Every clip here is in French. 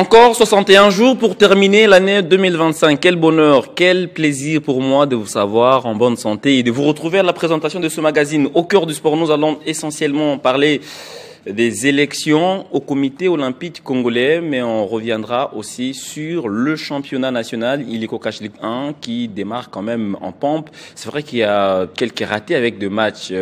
Encore 61 jours pour terminer l'année 2025. Quel bonheur, quel plaisir pour moi de vous savoir en bonne santé et de vous retrouver à la présentation de ce magazine. Au cœur du sport, nous allons essentiellement parler des élections au comité olympique congolais, mais on reviendra aussi sur le championnat national Illico Cash Ligue 1 qui démarre quand même en pompe. C'est vrai qu'il y a quelques ratés avec des matchs,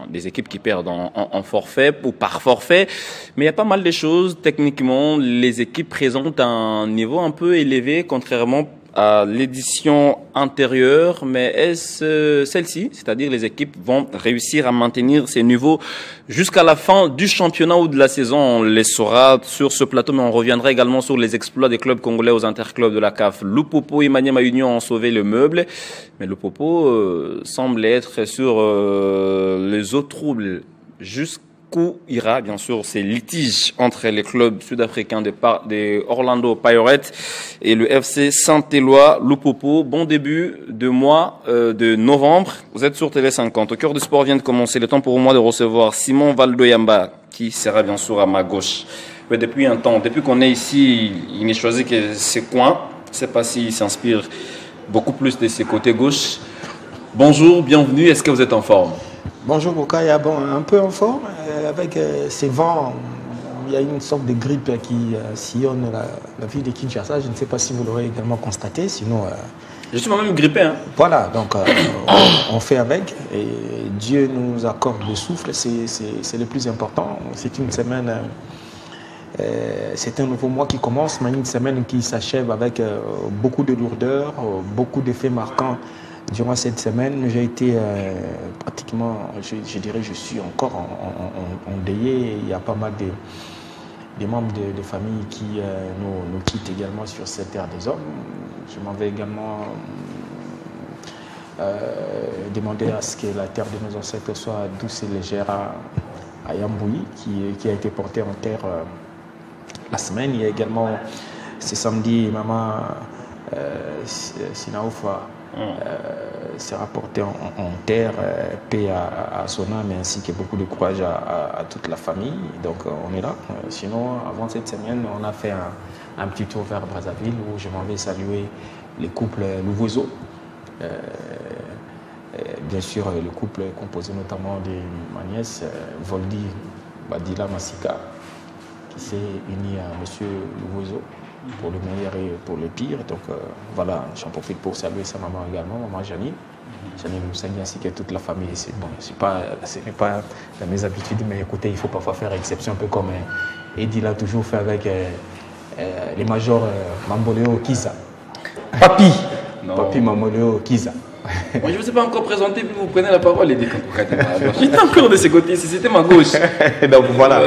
des équipes qui perdent en forfait ou par forfait, mais il y a pas mal de choses. Techniquement, les équipes présentent un niveau un peu élevé, contrairement à l'édition antérieure, mais est-ce celle-ci, c'est-à-dire les équipes vont réussir à maintenir ces niveaux jusqu'à la fin du championnat ou de la saison? On les saura sur ce plateau, mais on reviendra également sur les exploits des clubs congolais aux interclubs de la CAF. Lupopo et Maniema Union ont sauvé le meuble, mais Lupopo semble être sur les eaux troubles jusqu'à ira bien sûr ces litiges entre les clubs sud-africains de Orlando Pirates et le FC Saint-Éloi Lupopo. Bon début de mois de novembre. Vous êtes sur TV50. Au cœur du sport vient de commencer. Le temps pour moi de recevoir Simon Valdoyamba qui sera bien sûr à ma gauche. Mais depuis un temps, depuis qu'on est ici, il n'est choisi que ses coins. Je ne sais pas s'il s'inspire beaucoup plus de ses côtés gauche. Bonjour, bienvenue. Est-ce que vous êtes en forme? Bonjour Bokaya, bon, un peu en forme, avec ces vents, il y a une sorte de grippe qui sillonne la ville de Kinshasa, je ne sais pas si vous l'aurez également constaté, sinon... Je suis moi-même grippé. Hein. Voilà, donc on fait avec, et Dieu nous accorde le souffle, c'est le plus important. C'est une semaine, c'est un nouveau mois qui commence, mais une semaine qui s'achève avec beaucoup de lourdeur, beaucoup d'effets marquants. Durant cette semaine, j'ai été pratiquement, je dirais, je suis encore endeuillé. Il y a pas mal de membres de famille qui nous quittent également sur cette terre des hommes. Je m'en vais également demander à ce que la terre de nos ancêtres soit douce et légère à Yambouyi, qui a été portée en terre la semaine. Il y a également ce samedi, maman Sinaoufa s'est rapporté en terre, paix à son âme, ainsi que beaucoup de courage à toute la famille. Donc on est là. Sinon, avant cette semaine, on a fait un petit tour vers Brazzaville où je m'en vais saluer les couples Louvoiseau. Bien sûr, le couple composé notamment de ma nièce, Voldy Badila Massika, qui s'est uni à M. Louvoiseau pour le meilleur et pour le pire. Donc voilà, j'en profite pour saluer sa maman également, maman Janine. Janine Moussangi ainsi que toute la famille. Bon, ce n'est pas dans mes habitudes, mais écoutez, il faut parfois faire exception, un peu comme Eddie l'a toujours fait avec les majors Mamboleo Kiza. Papi Mamboleo Kiza. Moi, je ne vous ai pas encore présenté, puis vous prenez la parole et dites que j'étais encore de ce côté, c'était ma gauche. Donc voilà.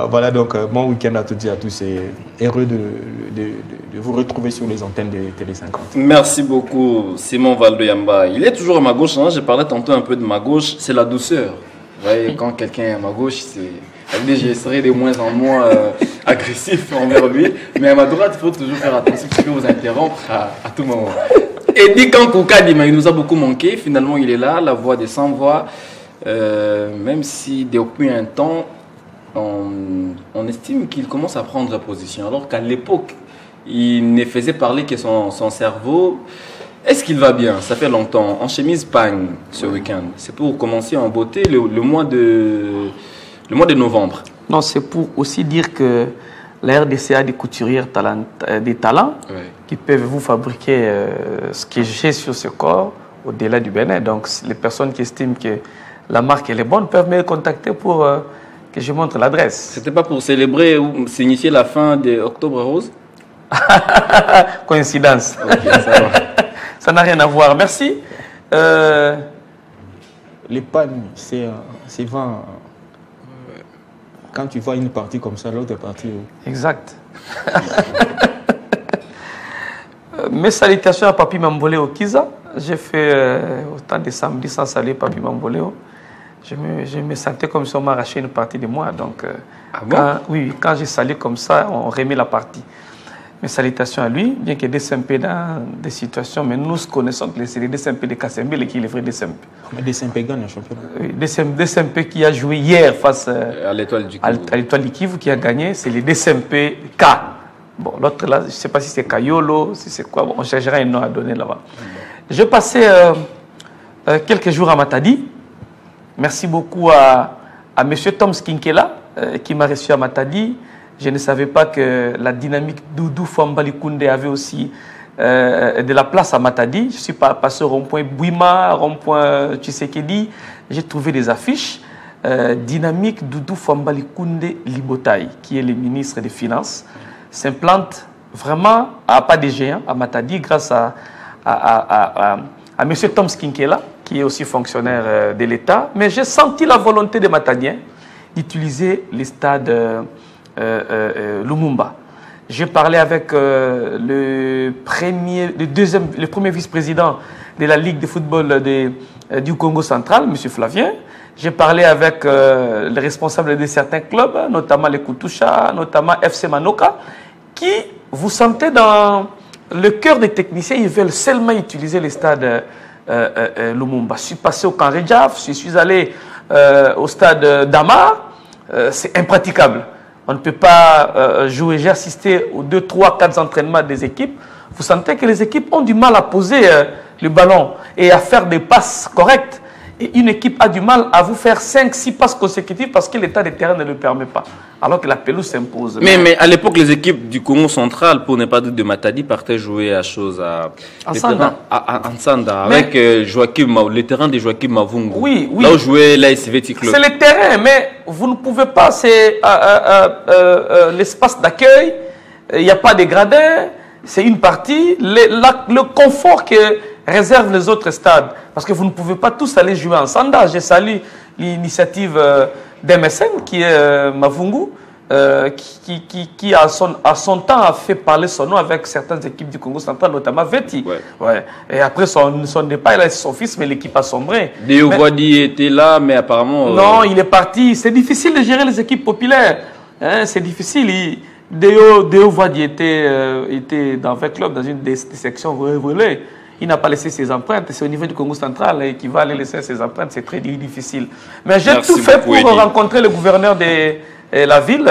Voilà, donc bon week-end à toutes et à tous et heureux de vous retrouver sur les antennes de Télé50. Merci beaucoup Simon Valdoyamba. Il est toujours à ma gauche, hein. Je parlais tantôt un peu de ma gauche, c'est la douceur. Vous voyez, quand quelqu'un est à ma gauche, je serai de moins en moins agressif envers lui. Mais à ma droite, il faut toujours faire attention parce que vous interrompre à tout moment. Eddie Kankouka, il nous a beaucoup manqué. Finalement, il est là, la voix des sans-voix. Même si depuis un temps, on estime qu'il commence à prendre la position, alors qu'à l'époque, il ne faisait parler que son cerveau. Est-ce qu'il va bien? Ça fait longtemps. En chemise pagne ce week-end. C'est pour commencer en beauté le mois de novembre. Non, c'est pour aussi dire que la RDC a des couturières des talents qui peuvent vous fabriquer ce que j'ai sur ce corps au-delà du Bénin. Donc, les personnes qui estiment que la marque elle est bonne peuvent me contacter pour... que je montre l'adresse. C'était pas pour célébrer ou signifier la fin de Octobre Rose? Coïncidence. Okay, ça va. Ça n'a rien à voir. Merci. Les pannes, c'est 20. Quand tu vois une partie comme ça, l'autre partie... Exact. Mes salutations à Papi Mamboleo Kiza. J'ai fait autant de samedis sans saluer Papi Mamboleo. Je me sentais comme si on m'arrachait une partie de moi. Donc, quand j'ai salué comme ça, on remet la partie. Mes salutations à lui, bien qu'il y ait des SMP dans des situations, mais nous connaissons que c'est les DSMP de Kassembe qui est le vrai DSMP. Mais DSMP gagne le championnat. Oui, DSMP qui a joué hier face à l'Étoile du Kivu. À l'Étoile du Kivu qui a gagné, c'est les DSMP K. Bon, l'autre là, je ne sais pas si c'est Kayolo, si c'est quoi. Bon, on cherchera un nom à donner là-bas. Je passais quelques jours à Matadi. Merci beaucoup à M. Tom Skinkela qui m'a reçu à Matadi. Je ne savais pas que la dynamique Doudou Fambali Koundé avait aussi de la place à Matadi. Je suis passé au rond-point Bouima, rond-point Tshisekedi. J'ai trouvé des affiches. Dynamique Doudou Fambali Koundé Libotaï, qui est le ministre des Finances, s'implante vraiment à pas des géants à Matadi grâce à M. Tom Skinkela, qui est aussi fonctionnaire de l'État. Mais j'ai senti la volonté des Matadiens d'utiliser les stades Lumumba. J'ai parlé avec le premier vice-président de la Ligue de football du Congo central, M. Flavien. J'ai parlé avec les responsables de certains clubs, notamment les Kutusha, notamment FC Manoka, qui, vous sentez dans le cœur des techniciens, ils veulent seulement utiliser les stades Lumumba. Je suis passé au camp Redjaf, je suis allé au stade Dama. C'est impraticable. On ne peut pas jouer. J'ai assisté aux 2, 3, 4 entraînements des équipes. Vous sentez que les équipes ont du mal à poser le ballon et à faire des passes correctes. Et une équipe a du mal à vous faire 5, 6 passes consécutives parce que l'état des terrains ne le permet pas. Alors que la pelouse s'impose. Mais à l'époque, les équipes du Congo central, pour ne pas dire de Matadi, partaient jouer à chose à Nsanda, avec les terrains de Joachim Mavungu. Oui, oui. Là où jouait l'ASV Club. C'est le terrain, mais vous ne pouvez pas, c'est l'espace d'accueil, il n'y a pas de gradins, c'est une partie, le confort que réservent les autres stades. Parce que vous ne pouvez pas tous aller jouer en Sanda. J'ai salué l'initiative d'MSN, qui est Mavungu, qui à son temps a fait parler son nom avec certaines équipes du Congo central, notamment Veti. Ouais. Ouais. Et après son départ, il a son fils, mais l'équipe a sombré. Deo Wadi était là, mais apparemment... Non, il est parti. C'est difficile de gérer les équipes populaires. Hein, c'est difficile. Deo Wadi était dans 20 clubs, dans une des sections relais. Il n'a pas laissé ses empreintes. C'est au niveau du Congo central qui va aller laisser ses empreintes. C'est très difficile. Mais j'ai tout fait pour rencontrer le gouverneur de la ville.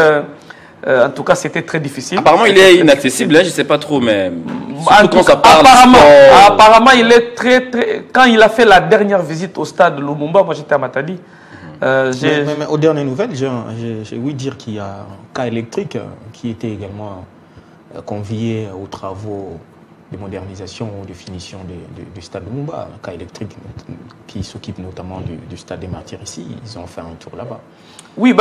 En tout cas, c'était très difficile. Apparemment, il est inaccessible. Hein, je ne sais pas trop, mais... Apparemment, il est très... Quand il a fait la dernière visite au stade Lumumba, moi j'étais à Matadi. Mais aux dernières nouvelles, j'ai ouï dire qu'il y a un cas électrique qui était également convié aux travaux de modernisation ou de finition du stade de Lumumba, un cas électrique qui s'occupe notamment du stade des Martyrs ici. Ils ont fait un tour là-bas. Oui,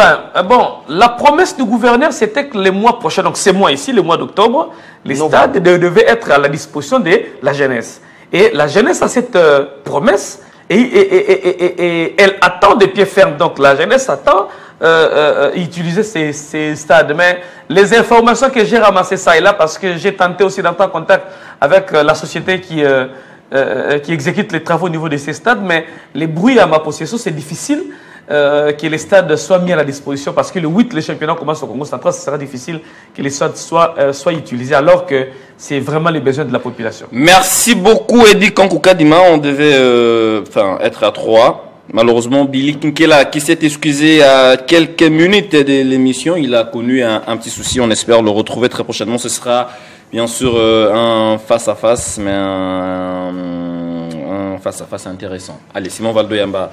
la promesse du gouverneur, c'était que les mois prochains, donc ces mois ici, le mois d'octobre, les stades devaient être à la disposition de la jeunesse. Et la jeunesse a cette promesse et elle attend de pied ferme. Donc la jeunesse attend utiliser ces stades. Mais les informations que j'ai ramassées ça et là, parce que j'ai tenté aussi d'entrer en contact avec la société qui exécute les travaux au niveau de ces stades, mais les bruits à ma possession, c'est difficile que les stades soient mis à la disposition parce que le 8, le championnat commence au Congo central, ce sera difficile que les stades soient utilisés alors que c'est vraiment les besoins de la population. Merci beaucoup, Eddie Kankukadima. On devait être à 3. Malheureusement, Billy Kinkela, qui s'est excusé à quelques minutes de l'émission, il a connu un petit souci. On espère le retrouver très prochainement. Ce sera bien sûr un face-à-face, mais un face-à-face intéressant. Allez, Simon Valdo-Yamba,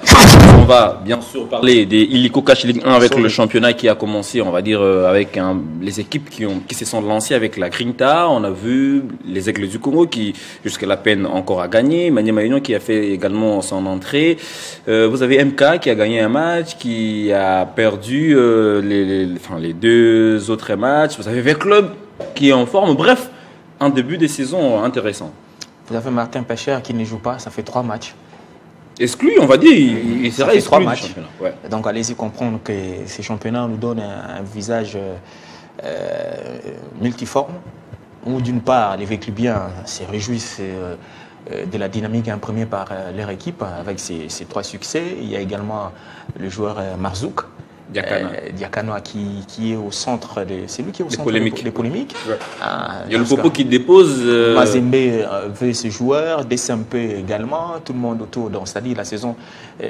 on va bien sûr parler des Illico Cash Ligue 1 avec le championnat qui a commencé, on va dire, avec les équipes qui se sont lancées avec la Grinta. On a vu les Aigles du Congo qui, jusqu'à la peine, encore a gagné. Maniema Union qui a fait également son entrée. Vous avez MK qui a gagné un match, qui a perdu les 2 autres matchs. Vous avez V-Club qui est en forme. Bref, un début de saison intéressant. Vous avez Martin Pécher qui ne joue pas, ça fait 3 matchs. Exclu, on va dire, il sera exclu 3 matchs. Ouais. Donc allez-y comprendre que ces championnats nous donnent un visage multiforme, où d'une part les Véclubiens se réjouissent de la dynamique imprimée par leur équipe avec ces 3 succès. Il y a également le joueur Marzouk Diakana qui est au centre c'est lui qui est au centre des polémiques. Ouais. Il y a le Popo qui dépose. Mazembe veut ce joueur, DSMP également, tout le monde autour. Donc, c'est-à-dire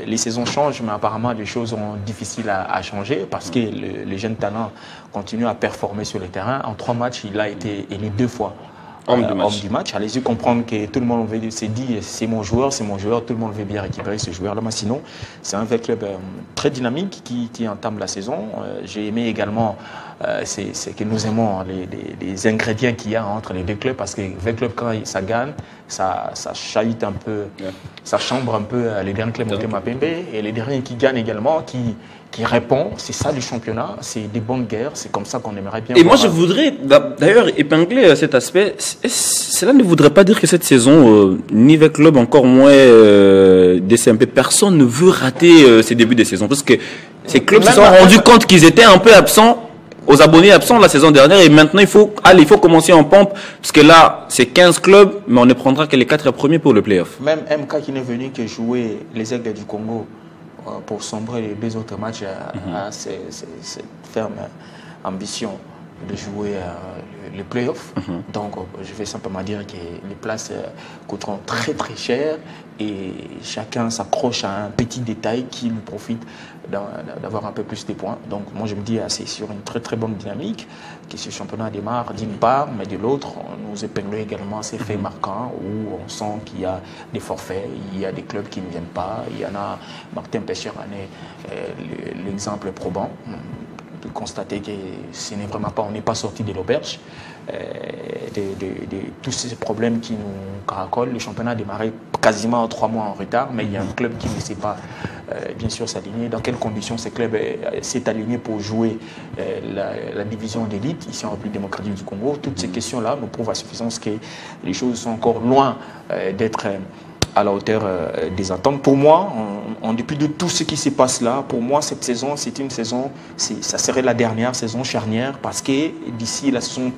les saisons changent, mais apparemment les choses sont difficiles à changer parce que les jeunes talents continuent à performer sur le terrain. En 3 matchs, il a été élu 2 fois. Homme du match. Allez-y comprendre que tout le monde s'est dit c'est mon joueur, tout le monde veut bien récupérer ce joueur-là. Mais sinon, c'est un club très dynamique qui entame la saison. J'ai aimé également, c'est que nous aimons les ingrédients qu'il y a entre les deux clubs parce que le club, quand ça gagne, ça chahute un peu, ça chambre un peu les derniers clubs de Mapembe et les derniers qui gagnent également, qui répond, c'est ça du championnat, c'est des bonnes guerres, c'est comme ça qu'on aimerait bien. Et moi je voudrais d'ailleurs épingler cet aspect. Cela ne voudrait pas dire que cette saison, ni avec club, encore moins DCMP, personne ne veut rater ces débuts de saison parce que ces clubs se sont rendus compte qu'ils étaient un peu absents, aux abonnés absents la saison dernière et maintenant il faut commencer en pompe parce que là c'est 15 clubs mais on ne prendra que les 4 premiers pour le play-off. Même MK qui n'est venu que jouer les Aigles du Congo pour sombrer les 2 autres matchs à cette ferme ambition de jouer les playoffs. Donc, je vais simplement dire que les places coûteront très très cher et chacun s'accroche à un petit détail qui lui profite d'avoir un peu plus de points. Donc, moi, je me dis, c'est sur une très très bonne dynamique que ce championnat démarre d'une part, mais de l'autre, nous épinglons également ces faits marquants où on sent qu'il y a des forfaits, il y a des clubs qui ne viennent pas. Il y en a, Martin Pécher en est l'exemple probant. De constater que ce n'est vraiment pas, on n'est pas sorti de l'auberge, de tous ces problèmes qui nous caracolent. Le championnat a démarré quasiment 3 mois en retard, mais il y a un club qui ne sait pas, bien sûr, s'aligner. Dans quelles conditions ce club s'est aligné pour jouer la division d'élite ici en République démocratique du Congo? Toutes ces questions-là nous prouvent à suffisance que les choses sont encore loin d'être à la hauteur des attentes. Pour moi, en dépit de tout ce qui se passe là, pour moi, cette saison, c'est une saison, ça serait la dernière saison charnière parce que d'ici la saison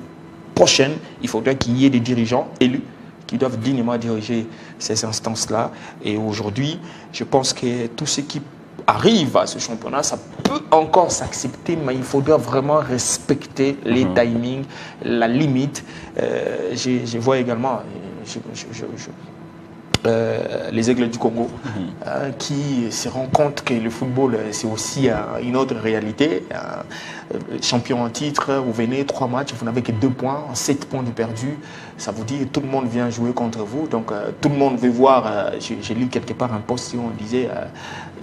prochaine, il faudrait qu'il y ait des dirigeants élus qui doivent dignement diriger ces instances-là. Et aujourd'hui, je pense que tout ce qui arrive à ce championnat, ça peut encore s'accepter, mais il faudra vraiment respecter les timings, la limite. Je vois également... les Aigles du Congo qui se rendent compte que le football c'est aussi une autre réalité. Champion en titre, vous venez 3 matchs, vous n'avez que 2 points, 7 points de perdus. Ça vous dit que tout le monde vient jouer contre vous. Donc tout le monde veut voir. J'ai lu quelque part un post où on disait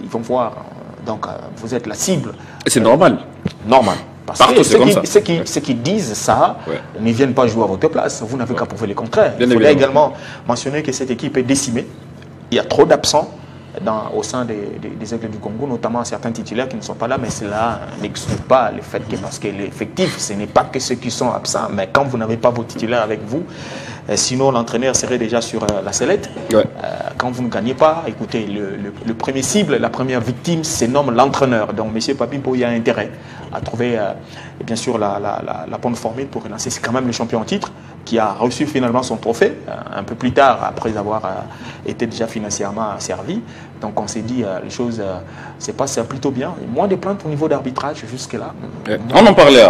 ils vont voir. Donc vous êtes la cible. C'est normal. Normal. Parce partout, que ceux qui disent ça ne viennent pas jouer à votre place. Vous n'avez qu'à prouver le contraire. Il faudrait également mentionner que cette équipe est décimée. Il y a trop d'absents au sein des Aigles du Congo, notamment certains titulaires qui ne sont pas là, mais cela n'exclut pas le fait que, parce que l'effectif, ce n'est pas que ceux qui sont absents, mais quand vous n'avez pas vos titulaires avec vous, sinon l'entraîneur serait déjà sur la sellette. Quand vous ne gagnez pas, écoutez, le premier cible, la première victime, se nomme l'entraîneur. Donc M. Papimpo, il y a intérêt à trouver bien sûr la bonne formule pour relancer. C'est quand même le champion en titre qui a reçu finalement son trophée un peu plus tard après avoir été déjà financièrement servi. Donc on s'est dit les choses c'est passé plutôt bien. Moins de plaintes au niveau d'arbitrage jusque-là. On en parlait.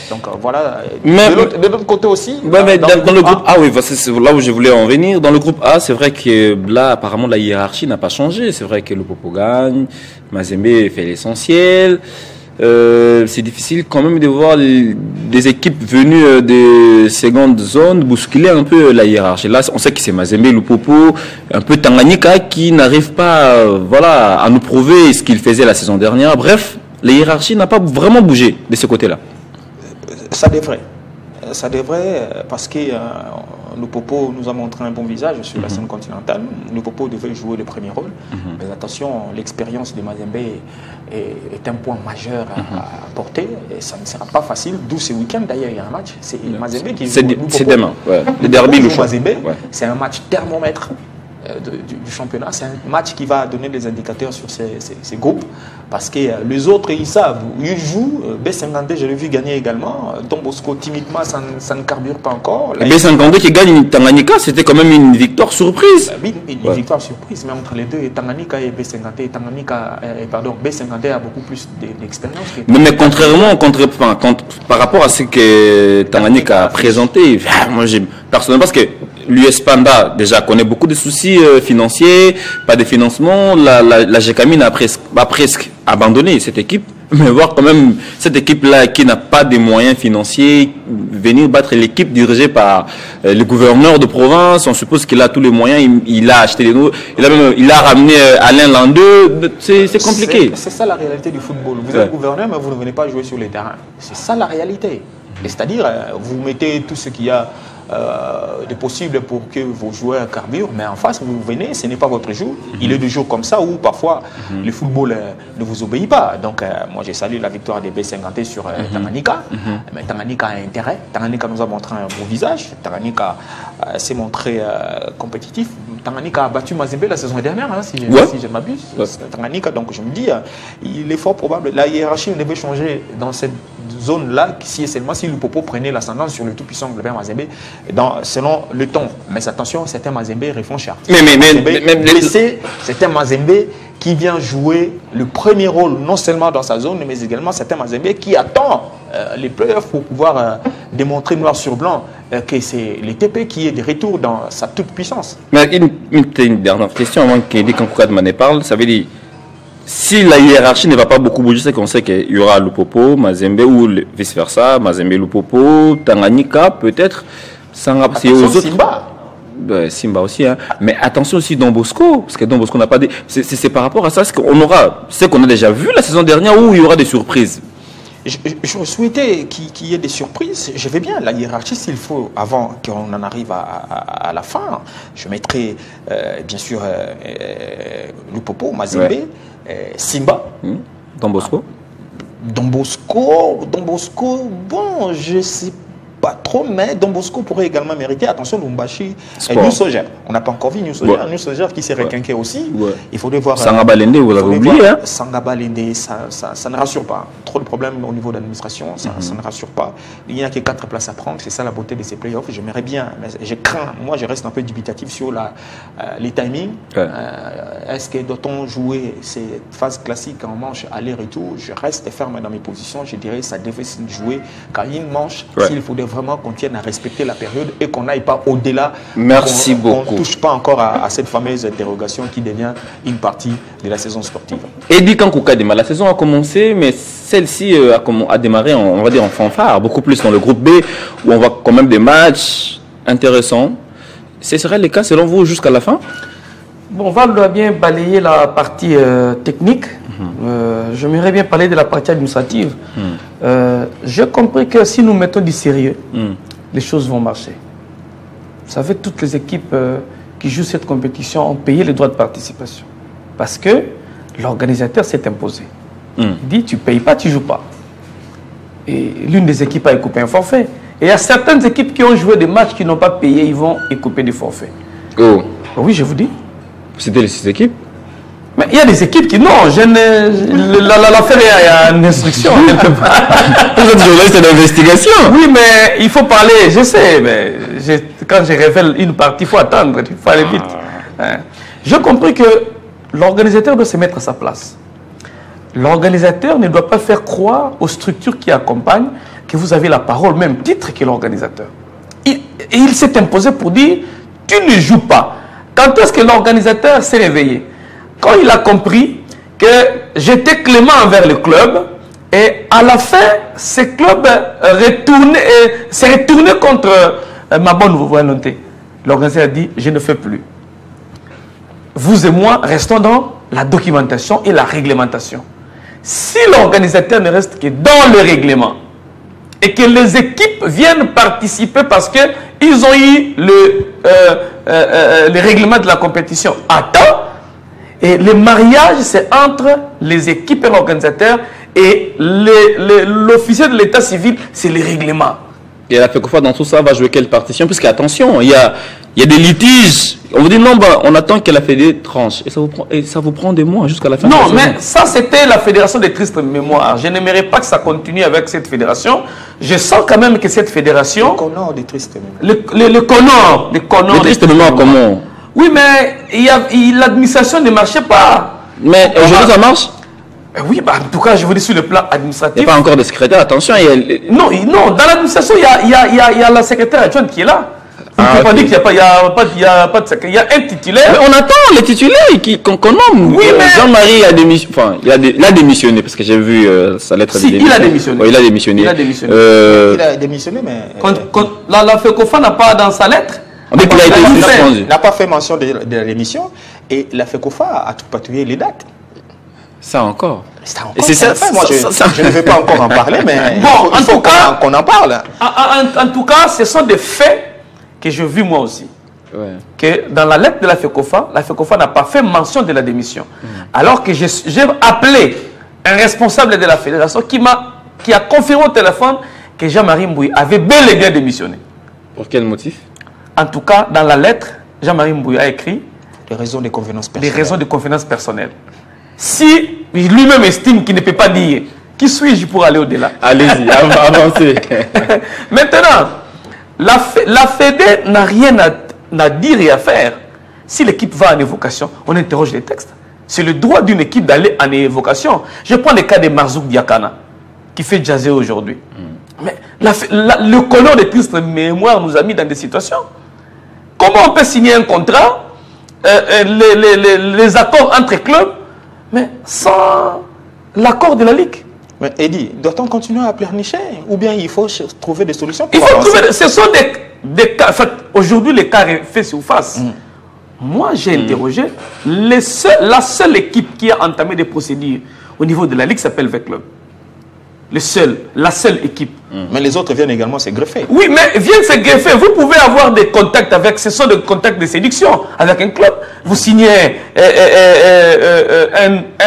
Donc voilà. Mais, de l'autre côté aussi. Dans le groupe A, oui, c'est là où je voulais en venir. Dans le groupe A, c'est vrai que là, apparemment, la hiérarchie n'a pas changé. C'est vrai que le Popo gagne, Mazembe fait l'essentiel. C'est difficile quand même de voir des équipes venues des secondes zones bousculer un peu la hiérarchie. Là, on sait que c'est Mazembe, le Popo, un peu Tanganyika qui n'arrive pas à nous prouver ce qu'il faisait la saison dernière. Bref, la hiérarchie n'a pas vraiment bougé de ce côté-là. Ça devrait. Ça devrait parce que le Popo nous a montré un bon visage sur la scène continentale. Le Popo devait jouer le premier rôle. Mais attention, l'expérience de Mazembe est un point majeur à porter. Et ça ne sera pas facile. D'où ce week-end d'ailleurs, il y a un match. C'est Mazembe qui joue. C'est demain. Ouais. Le derby, le choix. Mazembe, c'est un match thermomètre. du championnat. C'est un match qui va donner des indicateurs sur ces groupes parce que les autres, ils savent. Ils jouent. B52, je l'ai vu gagner également. Don Bosco, timidement, ça ne carbure pas encore. B52 qui gagne Tanganyika, c'était quand même une victoire surprise. Oui, une victoire surprise, mais entre les deux, Tanganyika et B52, B52 a beaucoup plus d'expérience. Mais contrairement, par rapport à ce que Tanganyika a présenté, moi personnellement, parce que l'US Panda déjà connaît beaucoup de soucis financiers, pas de financement, la GECAMINE a presque abandonné cette équipe. Mais voir quand même cette équipe-là qui n'a pas de moyens financiers, venir battre l'équipe dirigée par le gouverneur de province, on suppose qu'il a tous les moyens, il a acheté les nouveaux, il a ramené Alain Landeux, c'est compliqué. C'est ça la réalité du football. Vous êtes gouverneur, mais vous ne venez pas jouer sur les terrains. C'est ça la réalité. C'est-à-dire, vous mettez tout ce qu'il y a de possible pour que vos joueurs carburent, mais en face, vous venez, ce n'est pas votre jour. Il est des jours comme ça où parfois le football ne vous obéit pas. Donc, moi, j'ai salué la victoire des B50 sur Tanganyika. Mais Tanganyika a intérêt. Tanganyika nous a montré un beau visage. Tanganyika s'est montré compétitif. Tanganyika a battu Mazembe la saison dernière, hein, si je m'abuse. Tanganyika, donc je me dis, il est fort probable. La hiérarchie devait changer dans cette zone-là, si et seulement si Lupopo prenait l'ascendance sur le tout-puissant Globert Mazembe, selon le ton. Mais attention, c'est un Mazembe réfléchir. C'est un Mazembe qui vient jouer le premier rôle, non seulement dans sa zone, mais également c'est un Mazembe qui attend les playoffs pour pouvoir démontrer noir sur blanc que c'est le TP qui est de retour dans sa toute puissance. Mais une dernière question avant qu'Edi Kankouka de Mané parle, ça veut dire si la hiérarchie ne va pas beaucoup bouger, c'est qu'on sait qu'il y aura Lupopo, Mazembe ou vice-versa, Mazembe, Lupopo, Tanganyika, peut-être. Simba. Simba aussi, hein. Mais attention aussi Don Bosco, parce que Don Bosco n'a pas des... C'est par rapport à ça, c'est qu'on a déjà vu la saison dernière où il y aura des surprises. Je souhaitais qu'il y ait des surprises. Je vais bien la hiérarchie s'il faut, avant qu'on en arrive à la fin. Je mettrai bien sûr Lupopo, Mazembe, Simba. Don Bosco. Don Bosco, bon, je sais pas trop, mais Don Bosco pourrait également mériter. Attention, Lumbashi et Nusoger. On n'a pas encore vu Nusoger. Nusoger qui s'est requinqué aussi. Il faudrait voir. Sangabalende, vous l'avez oublié. Hein? Sangabalende, ça ne rassure pas. Trop de problèmes au niveau de l'administration, ça ne rassure pas. Il n'y a que 4 places à prendre. C'est ça la beauté de ces playoffs. J'aimerais bien, mais je crains. Moi, je reste un peu dubitatif sur les timings. Est-ce que doit-on jouer ces phases classiques en manche aller-retour? Je reste ferme dans mes positions. Je dirais que ça devait se jouer quand il y a une manche. S'il faudrait vraiment qu'on tienne à respecter la période et qu'on n'aille pas au-delà. Merci beaucoup. On ne touche pas encore à cette fameuse interrogation qui devient une partie de la saison sportive. Edi Kankouka, la saison a commencé, mais celle-ci a démarré, on va dire, en fanfare, beaucoup plus dans le groupe B, où on voit quand même des matchs intéressants. Ce serait le cas selon vous jusqu'à la fin? Bon, Val doit bien balayer la partie technique. J'aimerais bien parler de la partie administrative. J'ai compris que si nous mettons du sérieux, les choses vont marcher. Vous savez, toutes les équipes qui jouent cette compétition ont payé les droits de participation. Parce que l'organisateur s'est imposé. Il dit, tu ne payes pas, tu ne joues pas. Et l'une des équipes a écoupé un forfait. Et il y a certaines équipes qui ont joué des matchs qui n'ont pas payé, ils vont écouper des forfaits. Oh. Oui, je vous dis. C'était les 6 équipes? Mais il y a des équipes qui... Non, l'affaire, il y a une instruction. Vous êtes journaliste d'investigation. Oui, mais il faut parler, je sais, mais quand je révèle une partie, il faut attendre, il faut aller vite. J'ai compris que l'organisateur doit se mettre à sa place. L'organisateur ne doit pas faire croire aux structures qui accompagnent que vous avez la parole, même titre que l'organisateur. Et il s'est imposé pour dire, tu ne joues pas. Quand est-ce que l'organisateur s'est réveillé? Quand il a compris que j'étais clément envers le club, et à la fin, ce club s'est retourné contre ma bonne volonté. L'organisateur a dit, je ne fais plus. Vous et moi, restons dans la documentation et la réglementation. Si l'organisateur ne reste que dans le règlement, et que les équipes viennent participer parce qu'ils ont eu le règlement de la compétition à temps, et le mariage, c'est entre les équipes et l'organisateur, et l'officier de l'état civil, c'est le règlement. Et la FECOFA, dans tout ça, va jouer quelle partition? Puisque, attention, il y a des litiges On vous dit non, bah, on attend que la Fédé tranche. Et ça vous prend des mois jusqu'à la fin de la saison. Non, mais ça, c'était la fédération des tristes mémoires. Je n'aimerais pas que ça continue avec cette fédération. Je sens quand même que cette fédération... Le Connor des tristes mémoires. Le Connor. Les tristes mémoires, comment? Oui, mais l'administration ne marchait pas. Mais aujourd'hui, ça marche? Oui, bah, en tout cas, je vous dis sur le plan administratif. Il n'y a pas encore de secrétaire, attention. Non, dans l'administration, il y a la secrétaire adjointe qui est là. Vous ne pouvez pas dire qu'il n'y a pas de secrétaire. Il y a un titulaire. Mais on attend les titulaires qu'on nomme. Oui, mais... Jean-Marie a démissionné. Enfin, il a démissionné parce que j'ai vu sa lettre de démission. Il a démissionné. Oui, il a démissionné. Il a démissionné, mais... La FECOFA n'a pas dans sa lettre. Il n'a pas fait mention de la démission. Et la FECOFA a tout patrouillé les dates. Ça encore. C'est ça. Moi, je ne vais pas encore en parler, mais bon, il faut qu'on en parle. En tout cas, ce sont des faits que j'ai vus moi aussi. Ouais. Que dans la lettre de la FECOFA n'a pas fait mention de la démission. Alors que j'ai appelé un responsable de la fédération qui a confirmé au téléphone que Jean-Marie Mbouy avait bel et bien démissionné. Pour quel motif? En tout cas, dans la lettre, Jean-Marie Mbouy a écrit des raisons de convenance personnelle. Des raisons de convenance personnelle. Si lui-même estime qu'il ne peut pas dire, qui suis-je pour aller au-delà? Allez-y, avancez. Maintenant, la Fédé n'a rien à dire et à faire. Si l'équipe va en évocation, on interroge les textes. C'est le droit d'une équipe d'aller en évocation. Je prends le cas de Marzouk Diakana, qui fait jaser aujourd'hui. Mais le colon des tristes mémoires nous a mis dans des situations. Comment on peut signer un contrat, les accords entre clubs, mais sans l'accord de la Ligue? Mais Eddy, doit-on continuer à pleurnicher ou bien il faut trouver des solutions pour il faut avancer? trouver, ce sont des cas. En fait, aujourd'hui, les cas fait surface. Moi, j'ai interrogé. La seule équipe qui a entamé des procédures au niveau de la Ligue s'appelle V-Club. La seule équipe. Mais les autres viennent également se greffer. Oui, mais viennent se greffer. Vous pouvez avoir des contacts avec, ce sont des contacts de séduction avec un club. Vous signez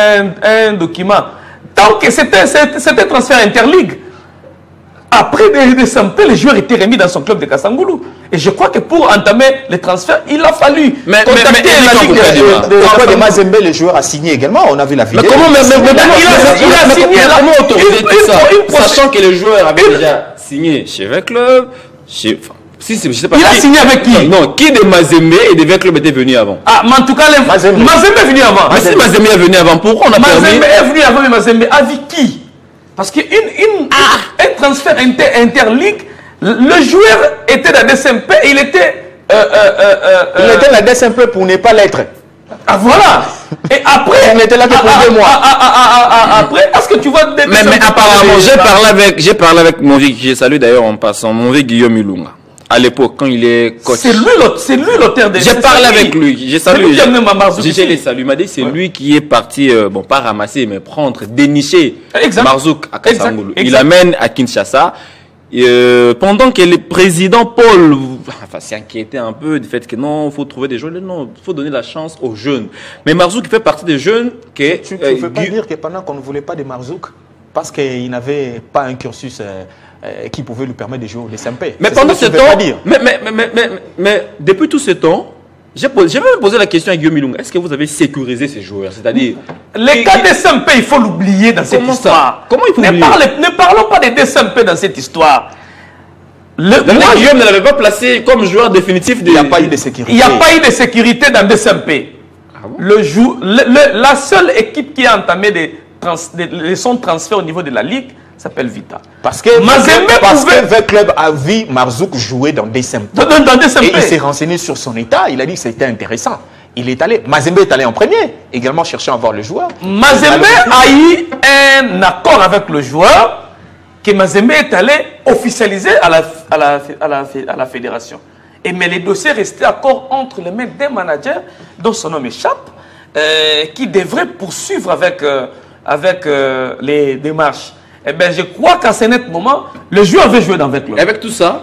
un document. Tant que c'était un transfert interligue. Après des SMP, les joueurs étaient remis dans son club de Kassangoulou. Et je crois que pour entamer les transferts, il a fallu contacter la Ligue de Mazembe, le joueur a signé également. On a vu la vidéo. Mais comment il a signé comment autoriser tout ça, sachant que le joueur avait déjà signé chez V-Club, je sais pas. Il a signé avec qui? Non, qui de Mazembe et de V-Club était venu avant? Ah, mais en tout cas, Mazembe est venu avant. Mais si Mazembe est venu avant, pourquoi on a permis? Mazembe est venu avant, mais Mazembe avec qui? Parce qu'un transfert interligue, le joueur était dans la DSMP, il était... il était dans la DSMP pour ne pas l'être. Ah voilà. Et après... Il était là que pour 2 mois. Après, est-ce que tu vois... Mais apparemment, j'ai parlé avec mon vieux, j'ai salué d'ailleurs en passant, mon vieux Guillaume Ilunga. À l'époque, quand il est coach. C'est lui l'auteur des... J'ai parlé avec lui. J'ai salué. J'ai les salué. Il m'a dit c'est lui qui est parti, bon, pas ramasser, mais prendre, dénicher Marzouk à Kassangoulou. Il l'amène à Kinshasa. Pendant que le président Paul s'inquiétait un peu du fait que non, il faut trouver des jeunes. Non, il faut donner la chance aux jeunes. Mais Marzouk fait partie des jeunes que... Tu ne veux pas dire que pendant qu'on ne voulait pas de Marzouk, parce qu'il n'avait pas un cursus... qui pouvait lui permettre de jouer au SMP. Mais pendant ce temps, mais depuis tout ce temps, j'ai même posé la question à Guillaume Ilunga. Est-ce que vous avez sécurisé ces joueurs? C'est-à-dire... Les cas des SMP, il faut l'oublier dans cette histoire. Comment il faut l'oublier? Ne parlons pas des SMP dans cette histoire. Guillaume ne l'avait pas placé comme joueur définitif. Il n'y a pas eu de sécurité. Il n'y a pas eu de sécurité dans des SMP. Ah bon? La seule équipe qui a entamé son transfert au niveau de la Ligue s'appelle Vita. Parce que V-Club a vu Marzouk jouer dans des SMP. Et il s'est renseigné sur son état. Il a dit que c'était intéressant. Il est allé. Mazembe est allé en premier, également cherchant à voir le joueur. Mazembe a eu un accord avec le joueur que Mazembe est allé officialiser à la fédération. Mais les dossiers restaient encore entre les mains des managers dont son nom échappe, qui devraient poursuivre avec les démarches. Eh bien, je crois qu'à ce net moment, le joueur veut jouer dans V-Club. Avec tout ça,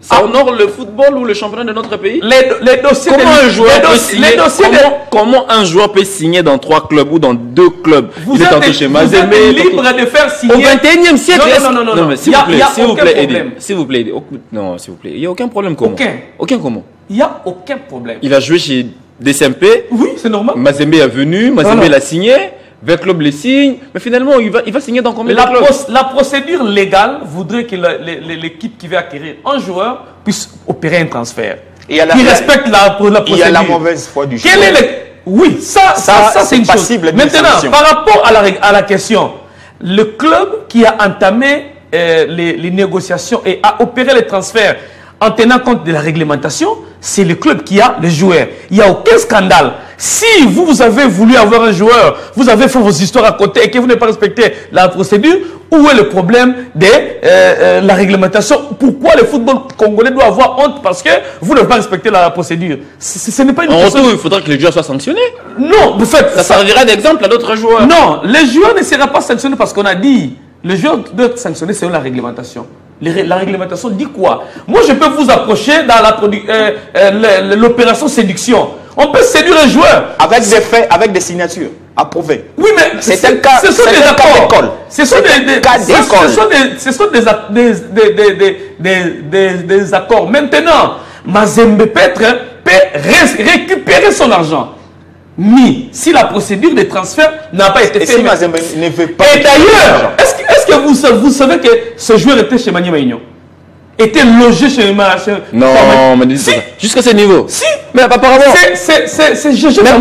ça honore le football ou le championnat de notre pays? Les dossiers comment un joueur peut signer dans 3 clubs ou dans 2 clubs? Vous êtes libre de faire signer... Au 21e siècle. Non, s'il vous plaît, non, s'il vous plaît. Non, s'il vous plaît. Il n'y a aucun problème. Comment? Aucun comment? Il n'y a aucun problème. Il a joué chez DCMP. Oui, c'est normal. Mazembe est venu, Mazembe l'a signé. Vers club les signe, mais finalement, il va signer dans combien de clubs? La procédure légale voudrait que l'équipe qui veut acquérir un joueur puisse opérer un transfert. Qui respecte la procédure. Il y a la mauvaise foi du joueur. Oui, ça c'est une chose. Maintenant, par rapport à la question, le club qui a entamé les négociations et a opéré les transferts en tenant compte de la réglementation, c'est le club qui a le joueur. Il n'y a aucun scandale. Si vous avez voulu avoir un joueur, vous avez fait vos histoires à côté et que vous n'avez pas respecté la procédure, où est le problème de la réglementation? Pourquoi le football congolais doit avoir honte parce que vous n'avez pas respecté la procédure? Ce n'est pas une question. En retour, il faudra que les joueurs soient sanctionnés. Non, vous faites ça servira d'exemple à d'autres joueurs. Non, les joueurs ne seront pas sanctionnés parce qu'on a dit les joueurs doivent être sanctionnés selon la réglementation. La réglementation dit quoi? Moi, je peux vous approcher dans l'opération séduction. On peut séduire un joueur. Avec des faits, avec des signatures approuvées. Oui, mais c'est un cas d'école. Ce sont des accords. Maintenant, Mazembe peut récupérer son argent. Mais si la procédure de transfert n'a pas été faite. Si Mazembe ne veut pas. Et d'ailleurs, est-ce que vous savez que ce joueur était chez Maniema Union? Était logé chez Non, mais si. Jusqu'à ce niveau. Si. Mais apparemment. C'est GG. Mais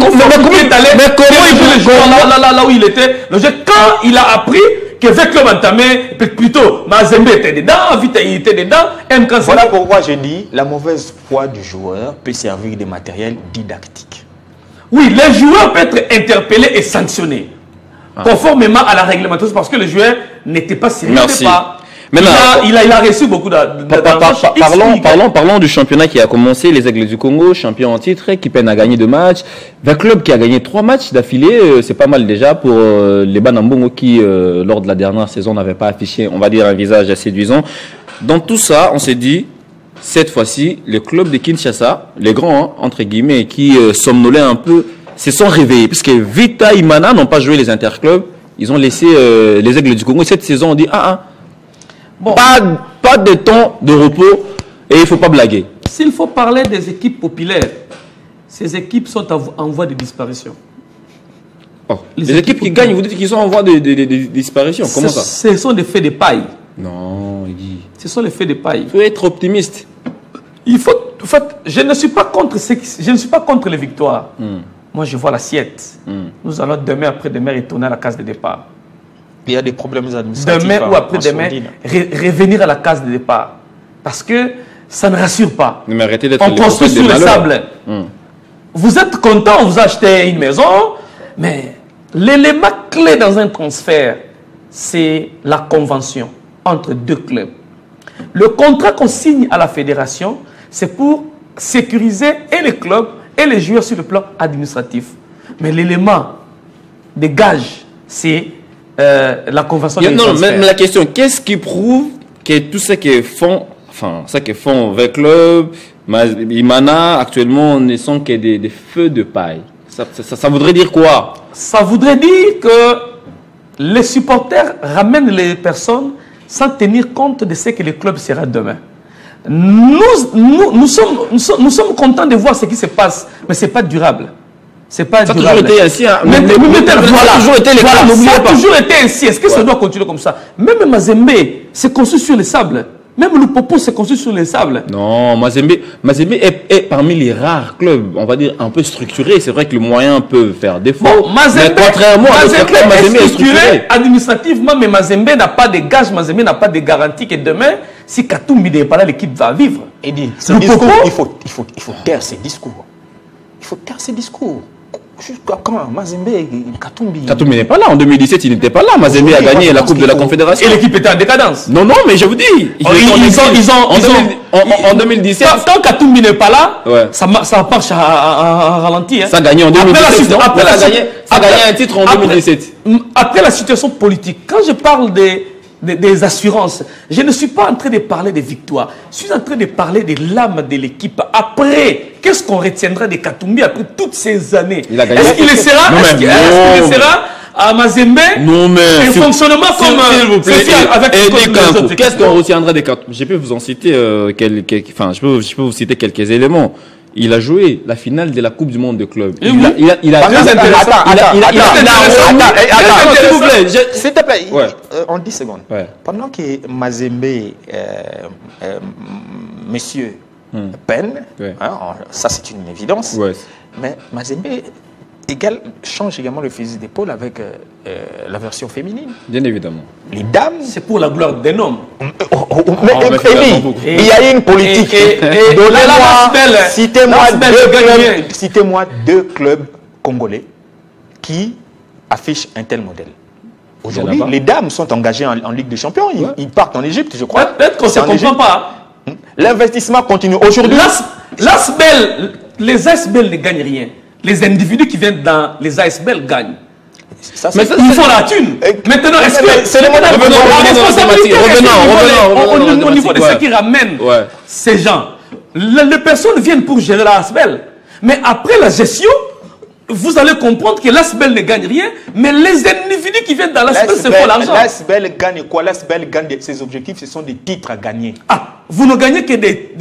comment il jouait là où il était logé quand il a appris que avec le entamé, plutôt Mazembe était dedans, Vita il était dedans, MK. Voilà pourquoi je dis la mauvaise foi du joueur peut servir de matériel didactique. Oui, les joueurs peuvent être interpellés et sanctionnés conformément à la réglementation parce que le joueur n'était pas sérieux. Merci. Maintenant, il a reçu beaucoup d'argent. Parlons du championnat qui a commencé, les Aigles du Congo, champion en titre, qui peine à gagner 2 matchs. Un club qui a gagné 3 matchs d'affilée, c'est pas mal déjà pour les Banambongo qui, lors de la dernière saison, n'avaient pas affiché, on va dire, un visage assez séduisant. Dans tout ça, on s'est dit, cette fois-ci, les clubs de Kinshasa, les grands, entre guillemets, qui somnolaient un peu, se sont réveillés. Puisque Vita et Mana n'ont pas joué les interclubs, ils ont laissé les Aigles du Congo. Et cette saison, on dit, bon. Pas de temps de repos et il ne faut pas blaguer. S'il faut parler des équipes populaires, ces équipes sont en voie de disparition. Les équipes qui gagnent, vous dites qu'ils sont en voie de disparition. Comment ça? Ce sont des faits de paille. Non, il dit. Ce sont les faits de paille. Il faut être optimiste. En fait, je ne suis pas contre les victoires. Moi, je vois l'assiette. Nous allons demain, après-demain, retourner à la case de départ. Il y a des problèmes administratifs. Demain ou après-demain, revenir à la case de départ. Parce que ça ne rassure pas. Mais arrêtez d'être on construit sur le sable. Vous êtes content, on vous a acheté une maison, mais l'élément clé dans un transfert, c'est la convention entre 2 clubs. Le contrat qu'on signe à la fédération, c'est pour sécuriser et les clubs et les joueurs sur le plan administratif. Mais l'élément de gage, c'est la convention. Non, mais la question, qu'est-ce qui prouve que tout ce qu'ils font, enfin, ça qu'ils font avec le club, Imana, actuellement, ne sont que des feux de paille. Ça voudrait dire quoi? Ça voudrait dire que les supporters ramènent les personnes sans tenir compte de ce que le club sera demain. Nous sommes contents de voir ce qui se passe, mais ce n'est pas durable. C'est pas durable. Ça a toujours été ainsi. Ça a toujours été ainsi. Est-ce que ça doit continuer comme ça? Même Mazembe s'est construit sur le sable. Même le Popo s'est construit sur le sable. Non, Mazembe est parmi les rares clubs, on va dire, un peu structurés. C'est vrai que les moyens peuvent faire défaut. Bon, Mazembe est structuré administrativement, mais Mazembe n'a pas de gage, Mazembe n'a pas de garantie que demain, si Katumbi n'est pas là, l'équipe va vivre. Et dit, il faut taire ces discours. Il faut taire ces discours. Comment Mazembe, Katumbi n'est pas là. En 2017, il n'était pas là. Mazembe a gagné la Coupe de la Confédération. Et l'équipe était en décadence. Non, mais je vous dis. En 2017. Quand Katumbi n'est pas là, ça marche à ralenti. Ça a gagné en 2017. Ça a gagné un titre en 2017. Après la situation politique, quand je parle des assurances, je ne suis pas en train de parler des victoires. Je suis en train de parler de l'âme de l'équipe. Après, qu'est-ce qu'on retiendra de Katumbi après toutes ces années? Est-ce qu'il sera à Mazembe un fonctionnement comme avec qu'est-ce qu'on retiendra de Katumbi? Je peux vous en citer je peux vous citer quelques éléments. il a joué la finale de la Coupe du Monde de club. Et Il a Attends, s'il vous plaît, s'il te plaît, Ouais. en 10 secondes. Ouais. Pendant que Mazembe, monsieur peine, Ouais. hein, ça c'est une évidence, Ouais. mais Mazembe change également le fusil d'épaule avec la version féminine. Bien évidemment. Les dames... C'est pour la gloire d'un homme. Mais mais Eli, beaucoup. il y a une politique. Citez-moi deux clubs congolais qui affichent un tel modèle. Aujourd'hui, là-bas. les dames sont engagées en Ligue des Champions. Ils partent en Égypte, je crois. Peut-être qu'on ne se C'est en comprend Égypte. pas. L'investissement continue. Aujourd'hui, Les ASBL ne gagnent rien. Les individus qui viennent dans les ASBL gagnent. ça, Mais c'est- ils font la thune. Maintenant, est-ce que c'est le modèle. la responsabilité Revenons au niveau de ouais. ceux qui ramènent Ouais. ces gens, les personnes viennent pour gérer l'ASBL. Mais après la gestion, vous allez comprendre que l'ASBL ne gagne rien, mais les individus qui viennent dans l'ASBL se font l'argent. L'ASBL gagne quoi? L'ASBL gagne ses objectifs, ce sont des titres à gagner. Ah, vous ne gagnez que des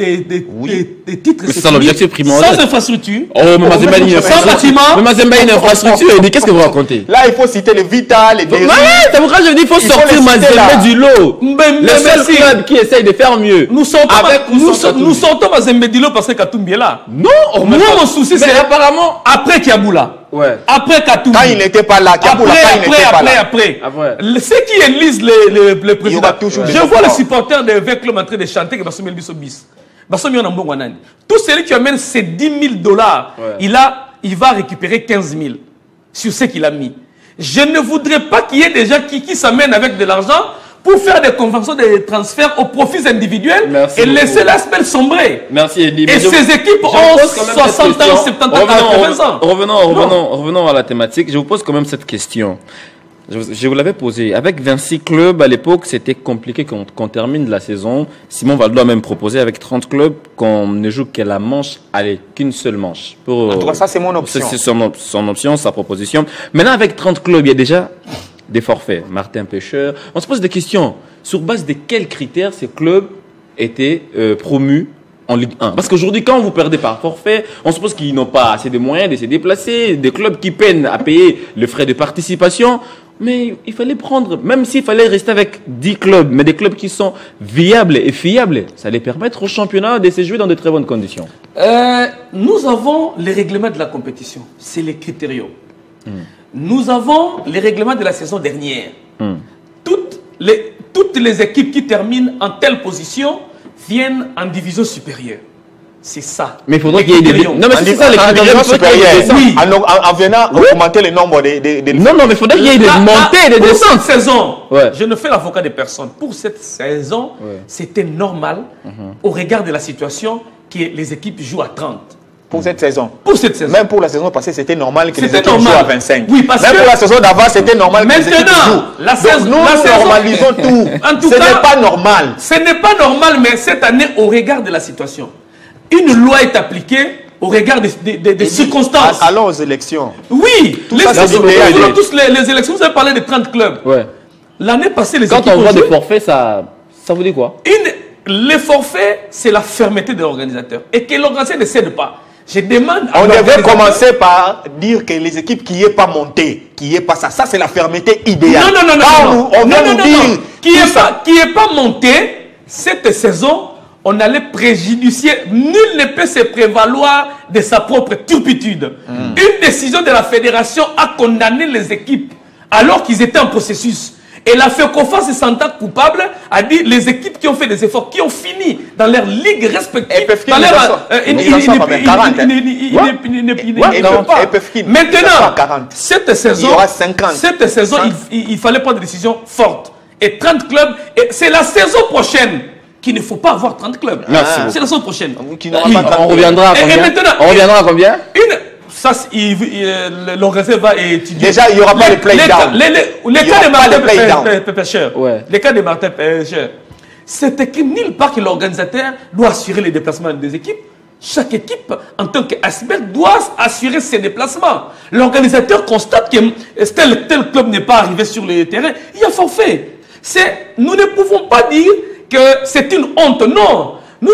titres. Mais c'est ça l'objectif primordial. Sans infrastructure. Oh, mais Mazembe a une Sans infrastructure. bâtiment. Mais Mazembe a une infrastructure. Mais qu'est-ce que vous racontez? Là, il faut citer les Vital, les Derry. Ouais, c'est pourquoi je dis qu'il faut Il faut sortir les citer là. Mazembe du lot. Mais Le seul merci. club qui essaye de faire mieux. Nous sortons Avec ou sans Katumbi. nous sortons Mazembe Dilo parce que Katumbi est là. Non, Moi, mon souci, mais c'est apparemment. après Kiaboula. Ouais. Après Katumbi. Quand il n'était pas là, Kiaboula, quand il n'était pas là. Après. Après. Ceux qui élisent les présidents. Il y aura toujours des Je vois les efforts. supporters de Vec Club en train de chanter que Bassomel Biso bis. Bassomel en bon wanani. Tout celui qui amène ces $10 000, Ouais. il va récupérer 15 000 sur ce qu'il a mis. Je ne voudrais pas qu'il y ait des gens qui s'amènent avec de l'argent pour faire des conventions de transferts aux profits individuels Merci et beaucoup. laisser la semaine sombrer. Merci Eddie. Et Mais je- ces équipes je ont vous pose quand même 60 cette ans, question. 70 ans, 80 ans. Revenons à la thématique. Je vous pose quand même cette question. Je vous l'avais posée. Avec 26 clubs, à l'époque, c'était compliqué qu'on termine la saison. Simon Valdo a même proposé avec 30 clubs qu'on ne joue que la manche, allez, qu'une seule manche. Pour, En tout cas, ça, c'est mon option. C'est son option, sa proposition. Maintenant, avec 30 clubs, il y a déjà des forfaits. Martin Pêcheur. On se pose des questions. Sur base de quels critères ces clubs étaient promus en Ligue 1? Parce qu'aujourd'hui, quand vous perdez par forfait, on suppose qu'ils n'ont pas assez de moyens de se déplacer, des clubs qui peinent à payer le frais de participation. Mais il fallait prendre, même s'il fallait rester avec 10 clubs, mais des clubs qui sont viables et fiables, ça allait permettre au championnat de se jouer dans de très bonnes conditions. Nous avons les règlements de la compétition. C'est les critériums. Nous avons les règlements de la saison dernière. Toutes les équipes qui terminent en telle position viennent en division supérieure. C'est ça. Mais il faudrait Les qu'il y ait des... critériums. Non, mais c'est ça, les critères supérieurs. Oui. En venant augmenter le nombre de Non, mais il faudrait qu'il y ait des montées et des Pour descentes. cette saison, Ouais. je ne fais l'avocat de personne. Pour cette saison, Ouais. c'était normal au regard de la situation que les équipes jouent à 30. pour cette saison. Pour cette saison. Même pour la saison passée, c'était normal que les C'était équipes normal. jouent à 25. Oui, parce Même que- pour la saison d'avant, c'était normal que les équipes Maintenant, jouent. la Donc saison- nous, la nous saison- normalisons tout. En tout Ce cas- n'est pas normal. Ce n'est pas normal, mais cette année, au regard de la situation, une loi est appliquée au regard des circonstances. Allons aux élections. Oui, Tout ça, c'est nous idéal. voulons tous les élections. Vous avez parlé de 30 clubs. Ouais. L'année passée, les Quand équipes on ont voit des joué. forfaits, ça vous dit quoi? Les forfaits, c'est la fermeté de l'organisateur. Et que l'organisateur ne cède pas. Je demande à On devrait l'organisateur- commencer par dire que les équipes qui n'y est pas montées, qui n'y est pas ça, ça c'est la fermeté idéale. Non, non, non, non, Quand non, on vient nous dire Qui tout est ça. pas monté cette saison, on allait préjudicier. Nul ne peut se prévaloir de sa propre turpitude. Une décision de la fédération a condamné les équipes alors qu'ils étaient en processus. Et la FECOFA se sentant coupable a dit les équipes qui ont fait des efforts, qui ont fini dans leur ligue respective, Et peuvent dans qu'ils leur ne s'en- ils s'en sortent avec 40, hein. ne non, peut pas. et peuvent qu'ils ne Maintenant, s'en sortent 40. cette saison, Il y aura 50. cette saison, 5. il fallait prendre des décisions fortes. Et 30 clubs, et c'est la saison prochaine qu'il ne faut pas avoir 30 clubs. Merci C'est beaucoup. la saison prochaine. Qui n'aura Oui. pas 30 On reviendra à Et combien? maintenant- On reviendra à combien? L'organisateur va étudier. Déjà, il n'y aura pas de play-down. Les Il y cas aura de pas de Martin play-down. Pêcheur. Ouais. Les cas de Martin Pêcheur. C'est écrit nulle part que l'organisateur doit assurer les déplacements des équipes. Chaque équipe, en tant qu'aspect, doit assurer ses déplacements. L'organisateur constate que tel club n'est pas arrivé sur le terrain. Il y a forfait. Nous ne pouvons pas dire que c'est une honte. Non. Nous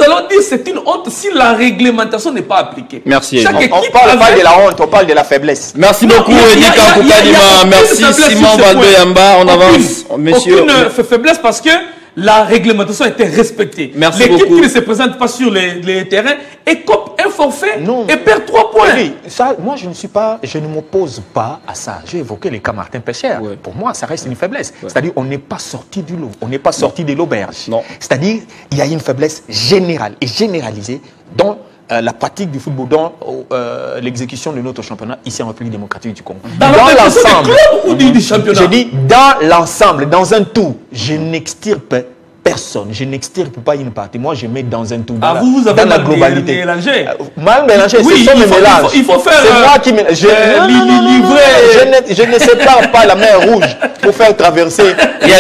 allons dire que c'est une honte si la réglementation n'est pas appliquée. Merci. On parle pas de la honte, on parle de la faiblesse. Merci beaucoup, Edi Kampoukalima. Merci, Simon Valdoyamba. On avance, messieurs. Aucune faiblesse parce que la réglementation a été respectée. L'équipe qui ne se présente pas sur les terrains écope un forfait et perd 3 points. Oui, ça, moi, je ne m'oppose pas à ça. J'ai évoqué les cas Martin Pécher. Ouais. Pour moi, ça reste une faiblesse. Ouais. C'est-à-dire, on n'est pas sorti du lot, on n'est pas sorti de l'auberge. C'est-à-dire, il y a une faiblesse générale et généralisée dans la pratique du football, dans l'exécution de notre championnat ici en République démocratique du Congo. Dans l'ensemble ou du championnat? Je dis dans l'ensemble, dans un tout. Je n'extirpe personne. Je n'extirpe pas une partie. Moi, je mets dans un tout. Dans la globalité. Mélangé. Mal mélangé, oui, c'est ça mes mélanges. Il faut faire. C'est moi qui mélange. Je ne sépare pas la mer rouge pour faire traverser. Il y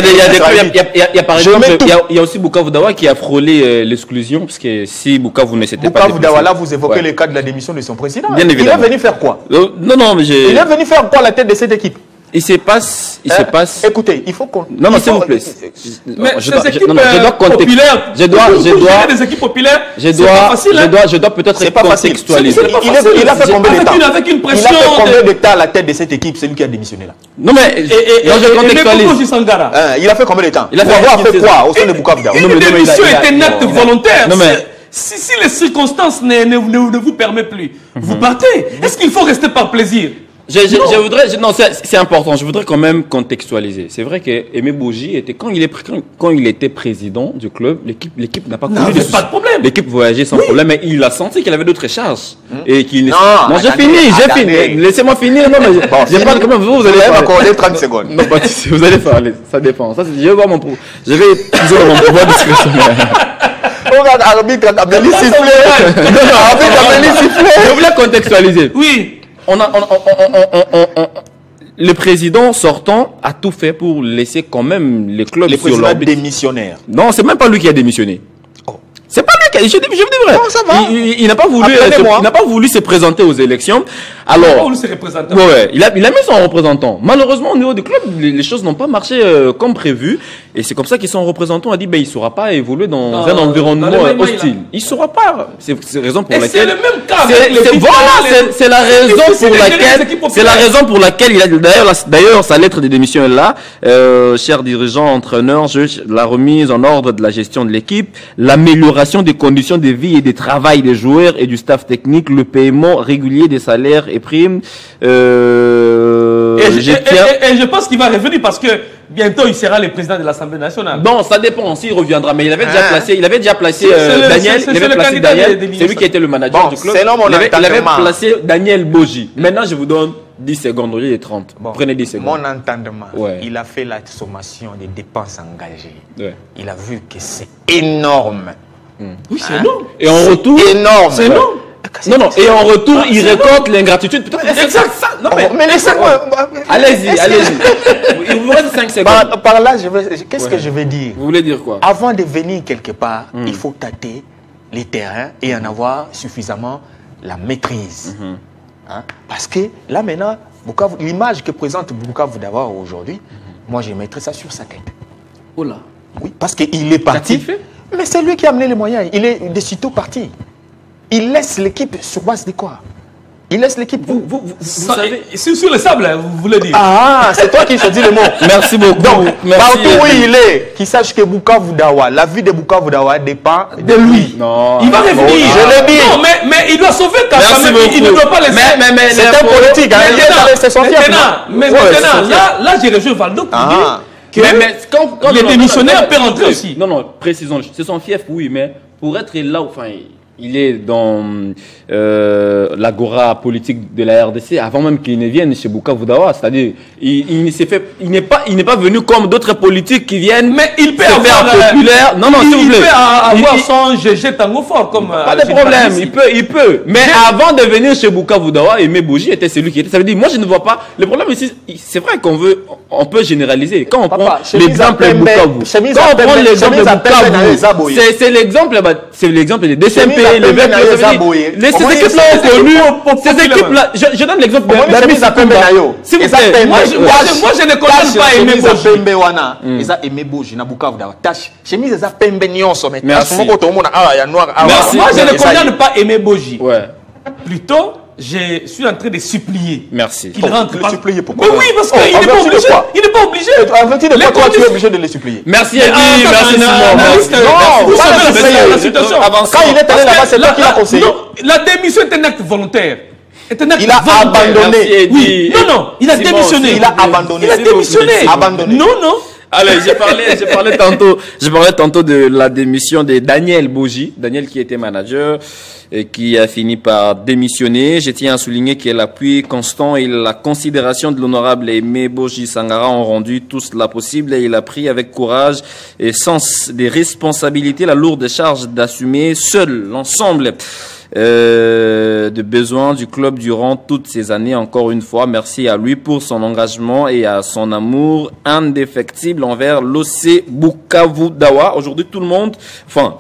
a par exemple, il y a aussi Bukavu Dawa qui a frôlé l'exclusion, parce que si Bukavu ne s'était pas. Bukavu Dawa, là, vous évoquez le cas de la démission de son président. Bien évidemment. Il est venu faire quoi? Non, mais il est venu faire quoi à la tête de cette équipe? Il se passe. Écoutez, il faut qu'on. Non, s'il vous plaît. Mais je dois populaires. Je dois. Des équipes populaires. Je dois peut-être contextualiser. Il a fait combien de temps? Avec une pression. Il a fait combien de temps à la tête de cette équipe, celui qui a démissionné là? Non, mais. Je contextualise. Il a fait combien de temps? Il a fait quoi au sein de Bukavu Dawa? Une démission est un acte volontaire. Si les circonstances ne vous permettent plus, vous partez. Est-ce qu'il faut rester par plaisir? Non, c'est important. Je voudrais quand même contextualiser. C'est vrai que Aimé Boji était quand il était président du club, l'équipe n'a pas connu pas de problème. L'équipe voyageait sans problème, mais il a senti qu'il avait d'autres charges et qu'il. Non, j'ai fini. Laissez-moi finir. Non, mais j'ai pas comment vous allez m'accorder 30 secondes. Non, vous allez parler. Ça dépend. Ça, je vais voir je vais utiliser mon pouvoir discrétionnaire. Regarde, arbitre Amélie sifflé. Arbitre sifflé. Je voulais contextualiser. Oui. Le président sortant a tout fait pour laisser quand même les clubs sur l'orbite. Le président démissionnaire. Non, c'est même pas lui qui a démissionné. C'est pas lui qui a démissionné. Je dis vrai. Non, ça va. Il n'a pas voulu se présenter aux élections. Alors, il n'a pas voulu se représenter. Ouais, il a mis son représentant. Malheureusement, au niveau du club, les choses n'ont pas marché comme prévu. Et c'est comme ça que son représentant a dit, il ne saura pas évoluer dans un environnement hostile. Il ne saura pas. C'est la raison pour laquelle. C'est le même cas. C'est la raison pour laquelle il a d'ailleurs sa lettre de démission est là. Chers dirigeants, entraîneurs, la remise en ordre de la gestion de l'équipe, l'amélioration des conditions de vie et de travail des joueurs et du staff technique, le paiement régulier des salaires et primes. Et je pense qu'il va revenir parce que bientôt il sera le président de l'Assemblée nationale. Non, ça dépend s'il reviendra, mais il avait déjà placé Daniel. C'est lui qui était le manager du club. Il avait placé Daniel Boji. Maintenant, je vous donne 10 secondes, au lieu de 30. Prenez 10 secondes. Mon entendement, il a fait la sommation des dépenses engagées. Ouais. Il a vu que c'est énorme. Oui, c'est énorme. Et en retour, c'est énorme. Non, et en retour, il récolte l'ingratitude. Exact, ça. Non, mais laissez-moi. Allez-y. Il vous reste 5 secondes. Par là, qu'est-ce que je vais dire? Vous voulez dire quoi? Avant de venir quelque part, il faut tâter les terrains et en avoir suffisamment la maîtrise. Parce que là, maintenant, l'image que présente Bukavu Dawa aujourd'hui, moi, je mettrais ça sur sa tête. Oh là. Oui, parce qu'il est parti. Mais c'est lui qui a amené les moyens. Il est de sitôt parti. Il laisse l'équipe sur base de quoi? Il laisse l'équipe. Vous savez, sur le sable, vous voulez dire? Ah, c'est toi qui choisis le mot. Merci beaucoup. Donc, partout où il est, qu'il sache que Bukavu Dawa, la vie de Bukavu Dawa dépend de lui. Non. Il va revenir. Je l'ai dit. Non, mais il doit sauver ta famille. Il ne doit pas laisser. Mais c'est un politique. Mais maintenant, là, j'ai rejoint Valdo pour dire que quand les démissionnaires peuvent rentrer aussi. Non, précisons. C'est son fief, oui, mais pour être là, enfin. Il est dans l'agora politique de la RDC avant même qu'il ne vienne chez Bukavu Dawa. C'est-à-dire, il n'est pas venu comme d'autres politiques qui viennent. Mais il peut avoir populaire. Non, s'il vous plaît. Il peut avoir son GG Tango Fort comme. Pas de problème. Il peut. Mais avant de venir chez Bukavu Dawa, Aimé Boji était celui qui était. Ça veut dire, moi je ne vois pas. Le problème ici, c'est vrai on peut généraliser. Quand on prend l'exemple Bukavu, c'est l'exemple. c'est l'exemple des DCMP, les Verts, ces équipes-là ont connu, ces équipes-là, je donne l'exemple de s'il vous plaît, moi je ne connais pas Aimé Boji. Ils ont Aimé Boji, na Bukavu da tâche. Chemise ils ont pembe nyonso mais merci. Moi je ne connais pas Aimé Boji. Plutôt je suis en train de supplier. Merci. Qu'il rentre. Supplier pourquoi? Mais oui, parce qu'il n'est pas obligé. Il n'est pas obligé. En fait, tu es obligé de les supplier. Merci Eddie, merci Simon. Quand il est allé là-bas, c'est toi qui l'a conseillé. La démission est un acte volontaire. Il a abandonné. Oui. Non, il a démissionné. Il a abandonné. Il a démissionné. Abandonné. Non. Alors, je parlais tantôt de la démission de Daniel Boji, Daniel qui était manager et qui a fini par démissionner. Je tiens à souligner que l'appui constant et la considération de l'honorable Aimé Boji Sangara ont rendu tout cela possible et il a pris avec courage et sens des responsabilités la lourde charge d'assumer seul l'ensemble de besoins du club durant toutes ces années. Encore une fois, merci à lui pour son engagement et à son amour indéfectible envers l'OC Bukavu Dawa. Aujourd'hui,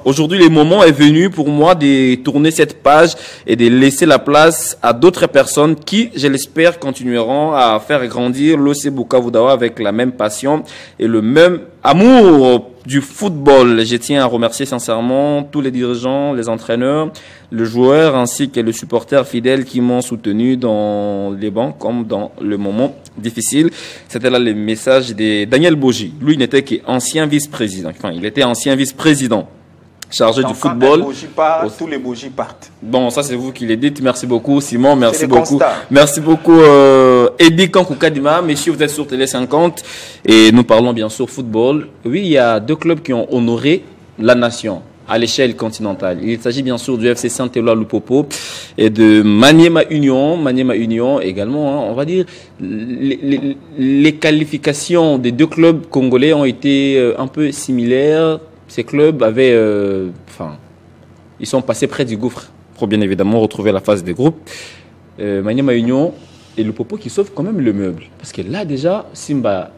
aujourd'hui, le moment est venu pour moi de tourner cette page et de laisser la place à d'autres personnes qui, je l'espère, continueront à faire grandir l'OC Bukavu Dawa avec la même passion et le même amour du football. Je tiens à remercier sincèrement tous les dirigeants, les entraîneurs, les joueurs ainsi que les supporters fidèles qui m'ont soutenu dans les bancs comme dans le moment difficile. C'était là le message de Daniel Boji. Lui, il n'était qu'ancien vice-président. Enfin, il était ancien vice-président chargé du football. Tous les Boji partent. Bon, ça c'est vous qui le dites. Merci beaucoup Simon, merci beaucoup. Merci beaucoup Eddie Kankukadima. Messieurs, vous êtes sur Télé 50 et nous parlons bien sûr football. Oui, il y a deux clubs qui ont honoré la nation à l'échelle continentale. Il s'agit bien sûr du FC Saint-Éloi Lupopo et de Maniema Union. Maniema Union également, hein, on va dire, les qualifications des deux clubs congolais ont été un peu similaires. Ces clubs avaient, ils sont passés près du gouffre pour bien évidemment retrouver la phase des groupes. Maniema Union et Lupopo qui sauvent quand même le meuble. Parce que là déjà, Simba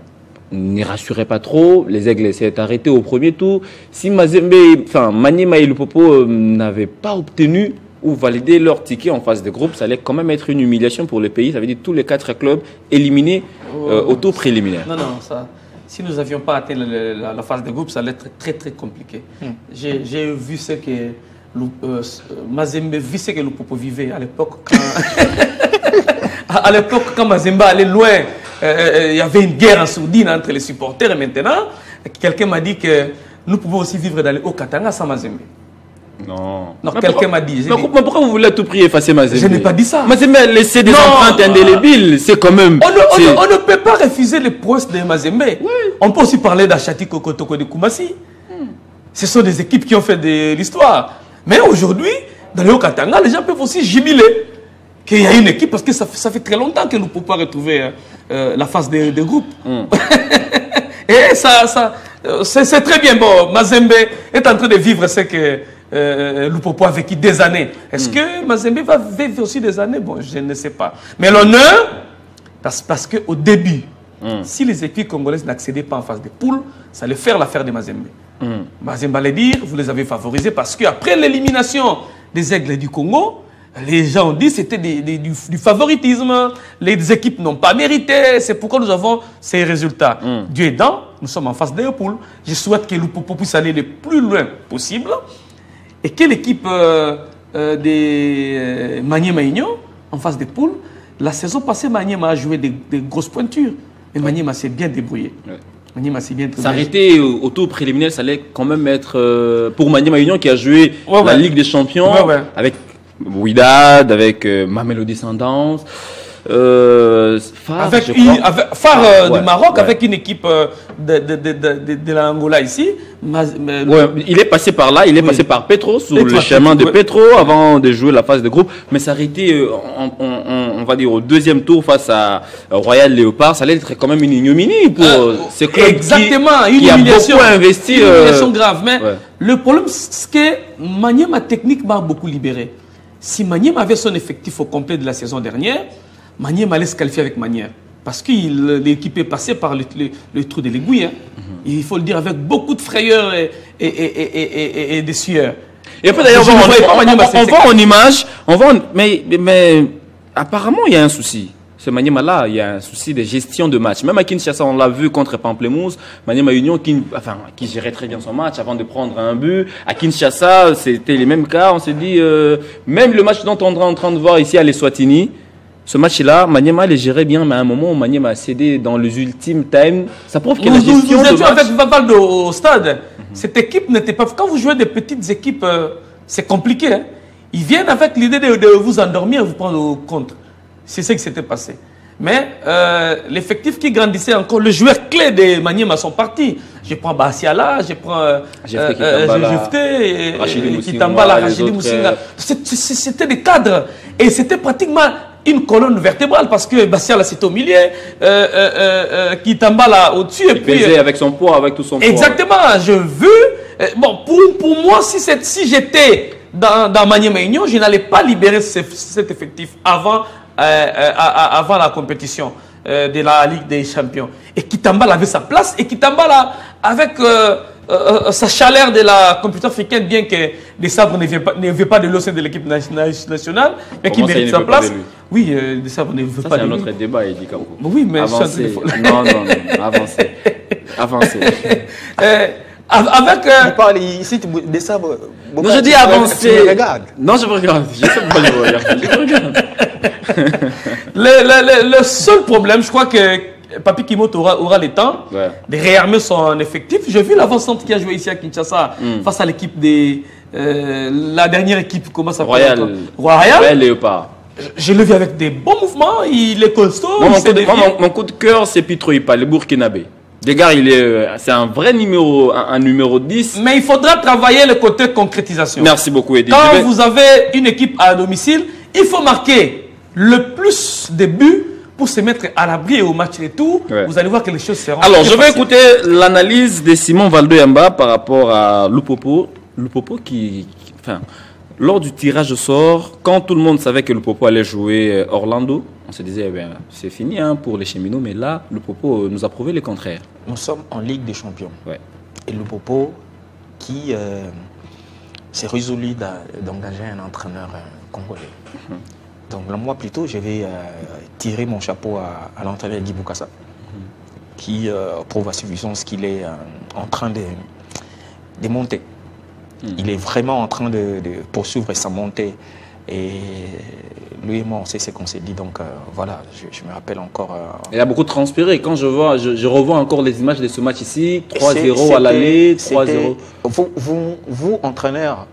ne rassurait pas trop, les Aigles s'est arrêté au premier tour. Si Maniema et Lupopo n'avaient pas obtenu ou validé leur ticket en phase de groupe, ça allait quand même être une humiliation pour le pays. Ça veut dire tous les 4 clubs éliminés au tour préliminaire. Non, ça... Si nous n'avions pas atteint la phase de groupe, ça allait être très très compliqué. J'ai vu ce que Mazembe vit ce que Lupopo vivait à l'époque quand Mazembe allait loin. Il y avait une guerre en sourdine entre les supporters et maintenant, quelqu'un m'a dit que nous pouvons aussi vivre dans les Hauts-Katanga sans Mazembe. Non, quelqu'un m'a dit. Mais pourquoi vous voulez à tout prix effacer Mazembe? Je n'ai pas dit ça. Mazembe a laissé des empreintes indélébiles, c'est quand même... On ne peut pas refuser les prouesses de Mazembe. Oui. On peut aussi parler d'Achati Kokotoko de Koumassi. Ce sont des équipes qui ont fait de l'histoire. Mais aujourd'hui, dans les Hauts-Katanga, les gens peuvent aussi jubiler qu'il y a une équipe, parce que ça fait très longtemps que nous ne pouvons pas retrouver la phase des groupes. Et c'est très bien. Bon, Mazembe est en train de vivre ce que Lupopo a vécu des années. Est-ce que Mazembe va vivre aussi des années? Bon, je ne sais pas. Mais l'honneur, parce qu'au début, si les équipes congolaises n'accédaient pas en phase de poule, ça allait faire l'affaire de Mazembe. Mazembe allait dire, vous les avez favorisés parce qu'après l'élimination des Aigles du Congo, les gens ont dit que c'était du favoritisme, les équipes n'ont pas mérité, c'est pourquoi nous avons ces résultats. Dieu aidant, nous sommes en phase de poule. Je souhaite que Lupopo puisse aller le plus loin possible et que l'équipe de Maniema Union, en phase de poule, la saison passée, Maniema a joué des grosses pointures, mais Maniema s'est bien débrouillé. Maniema s'est bien débrouillé. S'arrêter au tour préliminaire, ça allait quand même être pour Maniema Union qui a joué la Ligue des Champions avec Wydad, avec Mamelodi Sundowns, Phare du Maroc, avec une équipe de l'Angola ici. Il est passé par là, il est passé par Petro, sur le chemin de Petro, avant de jouer la phase de groupe. Mais s'arrêter, on va dire, au deuxième tour face à Royal Léopard, ça allait être quand même une ignominie pour ces clubs exactement, qui a beaucoup investi. Une humiliation grave. Mais le problème, c'est que Maniema technique m'a beaucoup libéré. Si Maniema avait son effectif au complet de la saison dernière, Maniema allait se qualifier avec manière. Parce que l'équipe est passée par le trou de l'aiguille. Il faut le dire avec beaucoup de frayeur et de sueur. Et puis d'ailleurs, mais apparemment, il y a un souci. Ce Maniema-là, il y a un souci de gestion de match. Même à Kinshasa, on l'a vu contre Pamplemousse, Maniema Union qui gérait très bien son match avant de prendre un but. À Kinshasa, c'était les mêmes cas. On s'est dit, même le match dont on est en train de voir ici à l'Eswatini, ce match-là, Maniema les gérait bien, mais à un moment, Maniema a cédé dans les ultimes time. Ça prouve qu'il y a la gestion de match. Vous étiez avec Vavaldo au stade. Cette équipe n'était pas... Quand vous jouez des petites équipes, c'est compliqué. Hein. Ils viennent avec l'idée de vous endormir et vous prendre au compte. C'est ce qui s'était passé. Mais l'effectif qui grandissait encore, le joueur clé de Maniema sont partis. Je prends Bassiala, je prends Jefté, Kitambala, Rachidi Moussinga. C'était des cadres. Et c'était pratiquement une colonne vertébrale parce que Bassiala c'était au milieu, Kitambala au-dessus. Il pesait avec son poids, avec tout son poids. Exactement. Je veux... Bon, pour moi, si j'étais dans Maniema Union, je n'allais pas libérer cet effectif avant la compétition de la Ligue des Champions. Et Kitambala avait sa place. Et Kitambala, avec sa chaleur de la compétition africaine, bien que Des Sabres ne veut pas de l'eau de l'équipe nationale, mais qui mérite sa place. Oui, Des Sabres ne veut pas de lui. C'est un autre débat, Eddie Kampo. Oui, mais... Avancez. Non, avancez. Avancez. Avec... Il parle ici, Des Sabres... Non, je dis avancer. Tu me regardes. Non, je me regarde. Je sais pourquoi je me regarde. Je me regarde. Le seul problème, je crois que Papi Kimoto aura le temps de réarmer son effectif. J'ai vu l'avant-centre qui a joué ici à Kinshasa face à l'équipe la dernière équipe, comment ça s'appelle? Royal Léopard. Je le vis avec des bons mouvements, il est costaud. Mon coup de cœur, c'est Pitro Ipa, le Burkinabé. Les gars, c'est un vrai numéro, un numéro 10. Mais il faudra travailler le côté concrétisation. Merci beaucoup, Eddie. Quand vous avez une équipe à domicile, il faut marquer le plus de buts pour se mettre à l'abri au match et tout. Ouais. Vous allez voir que les choses seront... Alors, je vais écouter l'analyse de Simon Valdo-Yamba par rapport à Lupopo. Lupopo lors du tirage au sort, quand tout le monde savait que Lupopo allait jouer Orlando, on se disait, c'est fini pour les cheminots, mais là, Lupopo nous a prouvé le contraire. Nous sommes en Ligue des Champions. Ouais. Et Lupopo qui s'est résolu d'engager un entraîneur congolais. Donc, le mois plus tôt, je vais tirer mon chapeau à l'entraîneur Guy Boukassa, qui prouve à suffisance qu'il est en train de monter. Il est vraiment en train de poursuivre sa montée. Et lui et moi, on sait ce qu'on s'est dit. Donc voilà, je me rappelle encore. Il a beaucoup transpiré. Quand je revois encore les images de ce match ici, 3-0 à l'aller, 3-0. Vous, entraîneur,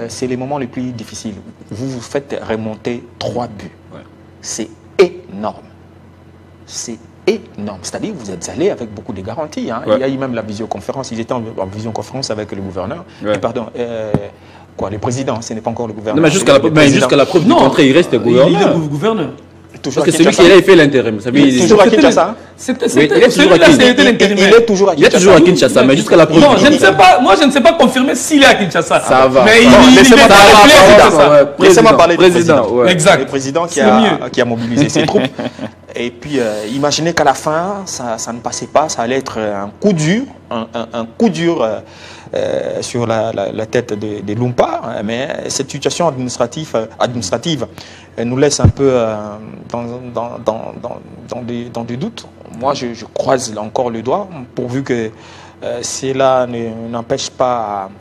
c'est les moments les plus difficiles. Vous vous faites remonter 3 buts. Ouais. C'est énorme. C'est énorme. C'est-à-dire que vous êtes allé avec beaucoup de garanties. Hein. Ouais. Il y a eu même la visioconférence. Ils étaient en visioconférence avec le gouverneur. Ouais. Pardon. Le président, ce n'est pas encore le gouverneur. Non, mais jusqu'à la preuve du contraire, il reste gouverneur. Il est gouverneur. Parce que c'est lui qui a fait l'intérim. Il est toujours à Kinshasa. Il est toujours à Kinshasa. Il est toujours à Kinshasa, mais jusqu'à la preuve. Non, je ne sais pas confirmer s'il est à Kinshasa. Ça va. Mais laissez-moi parler du président. Exact. Le président qui a mobilisé ses troupes. Et puis, imaginez qu'à la fin, ça ne passait pas. Ça allait être un coup dur, un coup dur sur la tête de Lumpa. Mais cette situation administrative nous laisse un peu dans des doutes. Moi, je croise encore le doigt, pourvu que cela n'empêche pas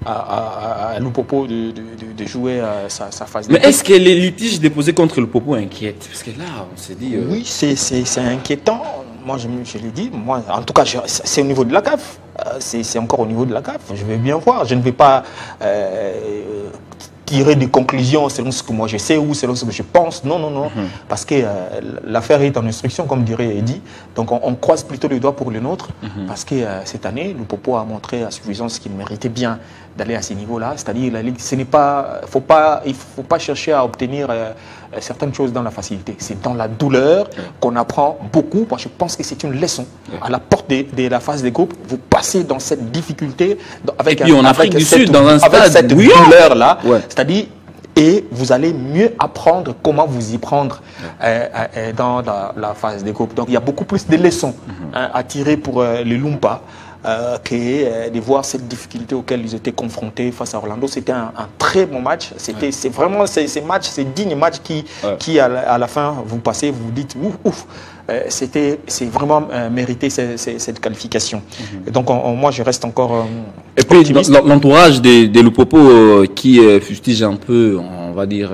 à Lupopo de jouer sa phase. Mais est-ce que les litiges déposés contre Lupopo inquiètent? Parce que là, on s'est dit... Oui, c'est inquiétant. Moi, je l'ai dit. Moi, en tout cas, c'est au niveau de la CAF. C'est encore au niveau de la CAF. Je vais bien voir. Je ne vais pas tirer des conclusions selon ce que moi je sais ou selon ce que je pense. Non, non, non. Parce que l'affaire est en instruction, comme dirait Eddy. Donc, on croise plutôt les doigts pour le nôtre. Parce que cette année, Lupopo a montré à suffisance qu'il méritait bien d'aller à ces niveaux-là. C'est-à-dire, la Ligue, il ne faut pas chercher à obtenir certaines choses dans la facilité. C'est dans la douleur qu'on apprend beaucoup. Moi, je pense que c'est une leçon. À la porte de la phase des groupes, vous passez dans cette difficulté. Et puis en Afrique du Sud, dans un stade, avec cette douleur-là, c'est-à-dire, et vous allez mieux apprendre comment vous y prendre dans la phase des groupes. Donc, il y a beaucoup plus de leçons à tirer pour les Lumpa de voir cette difficulté auxquelles ils étaient confrontés face à Orlando. C'était un très bon match. C'est vraiment ces matchs, ces dignes matchs qui à la fin, vous passez, vous vous dites ouf. C'est vraiment mérité cette qualification. Et donc moi je reste encore et puis l'entourage de Lupopo qui fustige un peu, on va dire,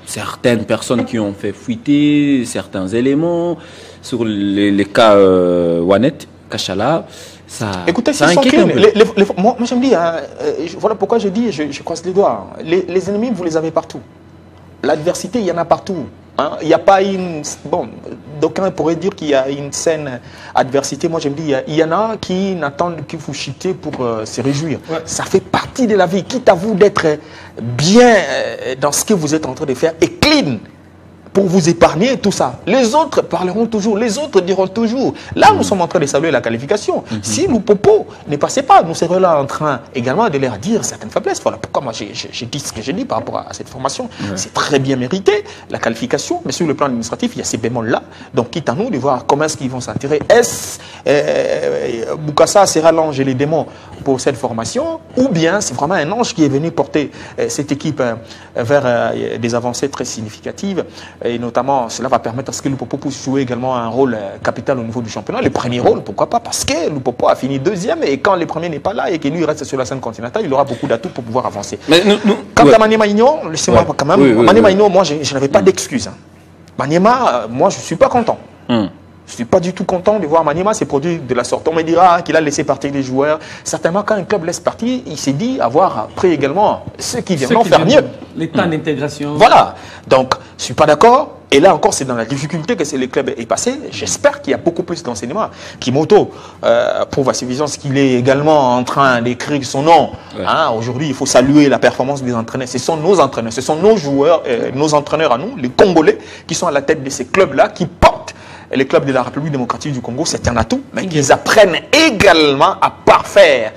certaines personnes qui ont fait fuiter certains éléments sur les cas Wanet, Kachala. Écoutez, ça s'ils sont inquiète un clean, peu. moi je me dis, voilà pourquoi je dis, je croise les doigts. Les ennemis, vous les avez partout. L'adversité, il y en a partout. Il n'y a pas une... Bon, d'aucuns pourraient dire qu'il y a une saine adversité. Moi, je me dis, il y en a qui n'attendent que vous chutez pour se réjouir. Ouais. Ça fait partie de la vie. Quitte à vous d'être bien dans ce que vous êtes en train de faire et clean pour vous épargner tout ça. Les autres parleront toujours, les autres diront toujours. Là, nous sommes en train de saluer la qualification. Si Lupopo ne passait pas, nous serions là en train également de leur dire certaines faiblesses. Voilà pourquoi moi j'ai dit ce que j'ai dit par rapport à cette formation. C'est très bien mérité, la qualification, mais sur le plan administratif, il y a ces bémols-là. Donc, quitte à nous de voir comment est-ce qu'ils vont s'en tirer. Est-ce Bokassa sera l'ange et les démons pour cette formation, ou bien c'est vraiment un ange qui est venu porter cette équipe vers des avancées très significatives. Et notamment, cela va permettre à ce que Lupopo puisse jouer également un rôle capital au niveau du championnat. Le premier rôle, pourquoi pas? Parce que Lupopo a fini deuxième et quand le premier n'est pas là et que lui reste sur la scène continentale, il aura beaucoup d'atouts pour pouvoir avancer. Mais quant à Maniema Igno, laissez-moi quand même. Maniema Igno, moi, je n'avais pas d'excuses. Maniema, moi, je ne suis pas content. Je ne suis pas du tout content de voir Maniema se produire de la sorte. On me dira qu'il a laissé partir des joueurs. Certainement, quand un club laisse partir, il s'est dit avoir pris également ceux qui viendront faire mieux. Les temps d'intégration. Voilà. Donc, je ne suis pas d'accord. Et là encore, c'est dans la difficulté que le club est passé. J'espère qu'il y a beaucoup plus d'enseignements. Kimoto prouve à suffisance qu'il est également en train d'écrire son nom. Aujourd'hui, il faut saluer la performance des entraîneurs. Ce sont nos entraîneurs, ce sont nos joueurs, nos entraîneurs à nous, les Congolais, qui sont à la tête de ces clubs-là, qui portent les clubs de la République démocratique du Congo. C'est un atout, mais qu'ils apprennent également à parfaire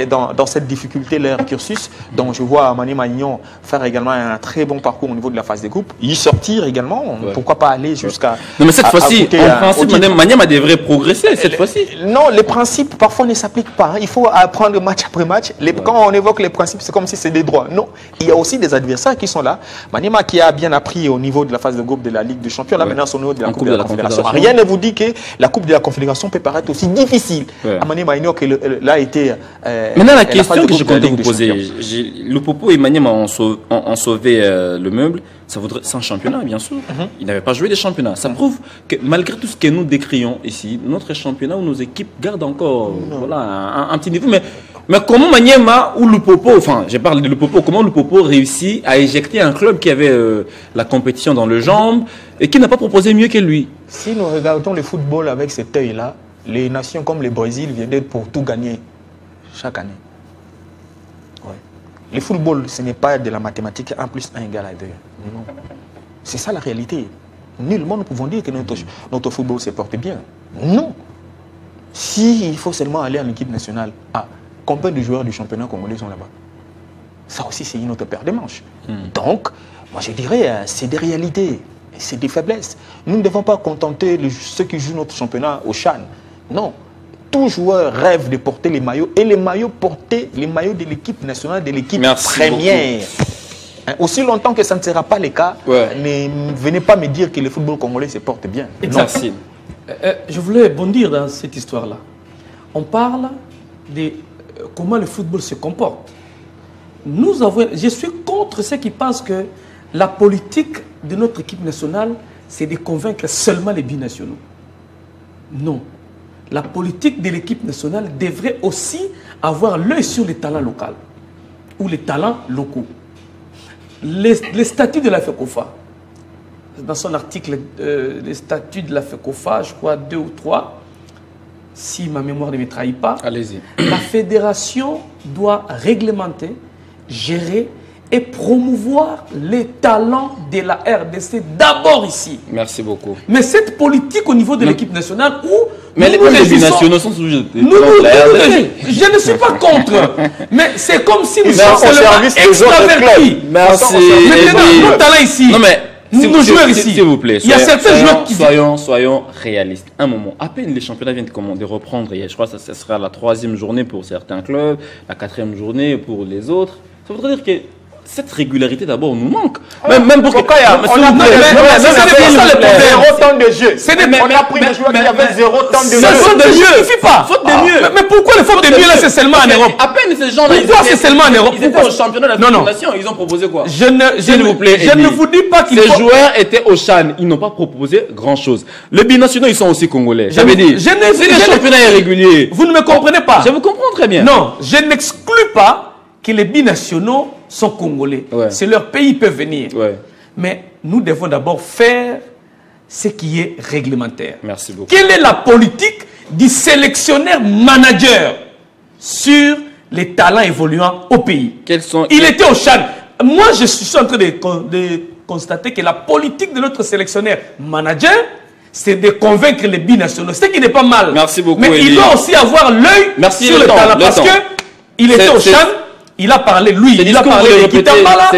dans cette difficulté leur cursus. Donc je vois Maniema Igno faire également un très bon parcours au niveau de la phase des groupes, y sortir également, pourquoi pas aller jusqu'à... Non mais cette fois-ci, en principe, Maniema devrait progresser cette fois-ci. Non, les principes parfois ne s'appliquent pas. Il faut apprendre match après match. Quand on évoque les principes, c'est comme si c'est des droits. Non, il y a aussi des adversaires qui sont là. Maniema qui a bien appris au niveau de la phase de groupe de la Ligue des Champions, là maintenant au niveau de la Coupe de la Confédération. Rien ne vous dit que la Coupe de la Confédération peut paraître aussi difficile à Maniema Igno que là a été... Maintenant, la question que je compte vous poser, Lupopo et Maniema ont sauvé le meuble, ça voudrait sans championnat, bien sûr. Ils n'avaient pas joué des championnats. Ça prouve que malgré tout ce que nous décrions ici, notre championnat ou nos équipes gardent encore un petit niveau. Mais comment Maniema ou Lupopo, enfin, je parle de Lupopo, comment Lupopo réussit à éjecter un club qui avait la compétition dans le jambes et qui n'a pas proposé mieux que lui? Si nous regardons le football avec cet œil-là, les nations comme le Brésil viennent pour tout gagner chaque année. Le football, ce n'est pas de la mathématique 1 plus 1 égale à 2. Non. C'est ça la réalité. Nullement nous pouvons dire que notre football se porte bien. Non. S'il faut seulement aller en équipe nationale, combien de joueurs du championnat congolais sont là-bas? Ça aussi, c'est une autre paire de manches. Donc, moi je dirais, c'est des réalités, c'est des faiblesses. Nous ne devons pas contenter ceux qui jouent notre championnat au CHAN. Non. Tout joueur rêve de porter les maillots et les maillots porter les maillots de l'équipe nationale, de l'équipe première. Aussi longtemps que ça ne sera pas le cas, ne venez pas me dire que le football congolais se porte bien. Merci. Je voulais bondir dans cette histoire-là. On parle de comment le football se comporte. Je suis contre ceux qui pensent que la politique de notre équipe nationale, c'est de convaincre seulement les binationaux. Non. La politique de l'équipe nationale devrait aussi avoir l'œil sur les talents locaux ou les talents locaux. Les statuts de la FECOFA, dans son article, les statuts de la FECOFA, je crois 2 ou 3, si ma mémoire ne me trahit pas, la fédération doit réglementer, gérer et promouvoir les talents de la RDC d'abord ici. Merci beaucoup. Mais cette politique au niveau de l'équipe nationale où... Mais les binationaux sont sujets. Je ne suis pas contre. Mais c'est comme si nous sommes seulement extravertis. Merci. Maintenant, nos talents ici. Non mais, nos joueurs ici. S'il vous plaît, il y a certains joueurs qui... Soyons réalistes. Un moment, à peine les championnats viennent de reprendre. Je crois que ça sera la 3e journée pour certains clubs, la 4e journée pour les autres. Ça voudrait dire que cette régularité d'abord nous manque. Même pour pourquoi il y a zéro temps de jeu. On a pris des joueurs qui avaient 0 temps de jeu. Ça ne suffit pas. Faute de mieux. Mais pourquoi le faute de mieux là c'est seulement en Europe? À peine ces gens-là. Pourquoi c'est seulement en Europe? Ils étaient au championnat de la nation. Ils ont proposé quoi? Je ne vous dis pas qu'ils Ces joueurs étaient au Chan. Ils n'ont pas proposé grand-chose. Les binationaux, ils sont aussi congolais. J'avais dit. C'est des championnats irréguliers. Vous ne me comprenez pas. Je vous comprends très bien. Non, je n'exclus pas que les binationaux sont congolais. Ouais. C'est leur pays, ils peuvent venir. Ouais. Mais nous devons d'abord faire ce qui est réglementaire. Merci beaucoup. Quelle est la politique du sélectionneur manager sur les talents évoluant au pays? Il était au Chan. Moi, je suis en train de constater que la politique de notre sélectionneur manager, c'est de convaincre les binationaux. Ce qui n'est pas mal. Merci beaucoup. Mais il doit aussi avoir l'œil sur le talent. Parce qu'il était au Chan. Il a parlé, lui, il a parlé de Kitambala.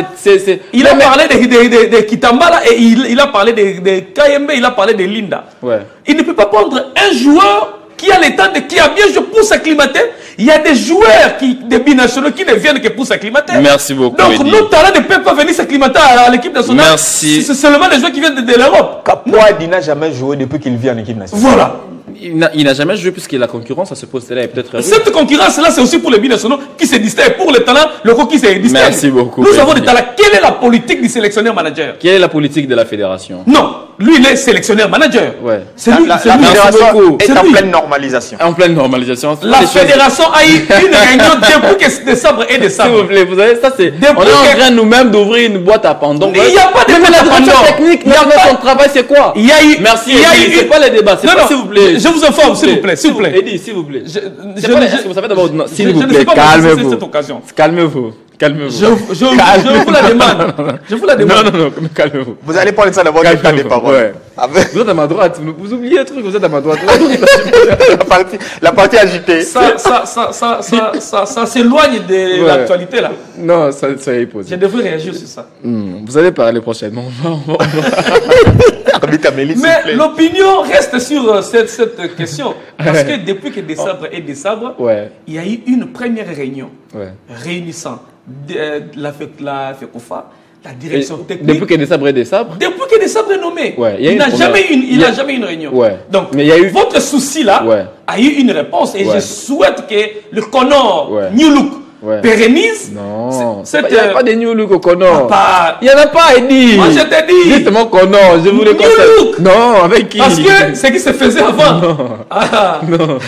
Il a parlé de Kitambala et il a parlé de KMB, il a parlé de Linda. Ouais. Il ne peut pas prendre un joueur qui a le temps, qui a bien joué pour s'acclimater. Il y a des joueurs, des binationaux qui ne viennent que pour s'acclimater. Merci beaucoup. Donc nos talents ne peuvent pas venir s'acclimater à l'équipe nationale. Merci. C'est seulement des joueurs qui viennent de l'Europe. Kapoua n'a jamais joué depuis qu'il vit en équipe nationale. Voilà. Il n'a jamais joué puisque la concurrence à ce poste-là est peut-être... Cette concurrence-là, c'est aussi pour les binationaux qui se distinguent, pour les talents locaux qui se distinguent. Merci beaucoup. Nous avons des talents. Quelle est la politique du sélectionneur manager? Quelle est la politique de la fédération? Non, lui, il est sélectionneur manager. Ouais. C'est lui. La fédération est en pleine normalisation. En pleine normalisation. La fédération a eu une réunion depuis que décembre et décembre. S'il vous plaît, vous savez, ça c'est... On est en train nous-mêmes d'ouvrir une boîte à Pandore. Il n'y a pas de boîte à Pandore. Technique, il y a pas son travail, c'est quoi? Il y a eu... Merci, c'est pas les débats. Non, s'il vous plaît. Je vous informe, s'il vous plaît. S'il vous plaît. Eddie, s'il vous plaît. Vous savez d'abord... S'il vous plaît, calmez-vous. Calmez-vous. Calmez-vous. Je vous la demande. Je vous la demande. Non, calmez-vous. Vous allez pas laisser d'abord le temps des paroles. Ouais. Vous êtes à ma droite. Vous oubliez un truc, vous êtes à ma droite. La partie agitée. Ça s'éloigne de l'actualité là. Non, ça est posé. Je devrais réagir sur ça. Vous allez parler prochainement. Mais l'opinion reste sur cette question. Parce que depuis que décembre est décembre, il y a eu une première réunion réunissant la FECOFA, la direction technique. Depuis que décembre est décembre? Depuis que décembre est nommé. Il n'a jamais eu une réunion. Donc, votre souci là a eu une réponse et je souhaite que le Connor New Look pérennise. Non, il n'y a pas de New Look au Connor. Il n'y en a pas, Eddie. Moi je t'ai dit. Justement, Connor, je voulais Look. Non, avec qui? Parce que ce qui se faisait avant. Non.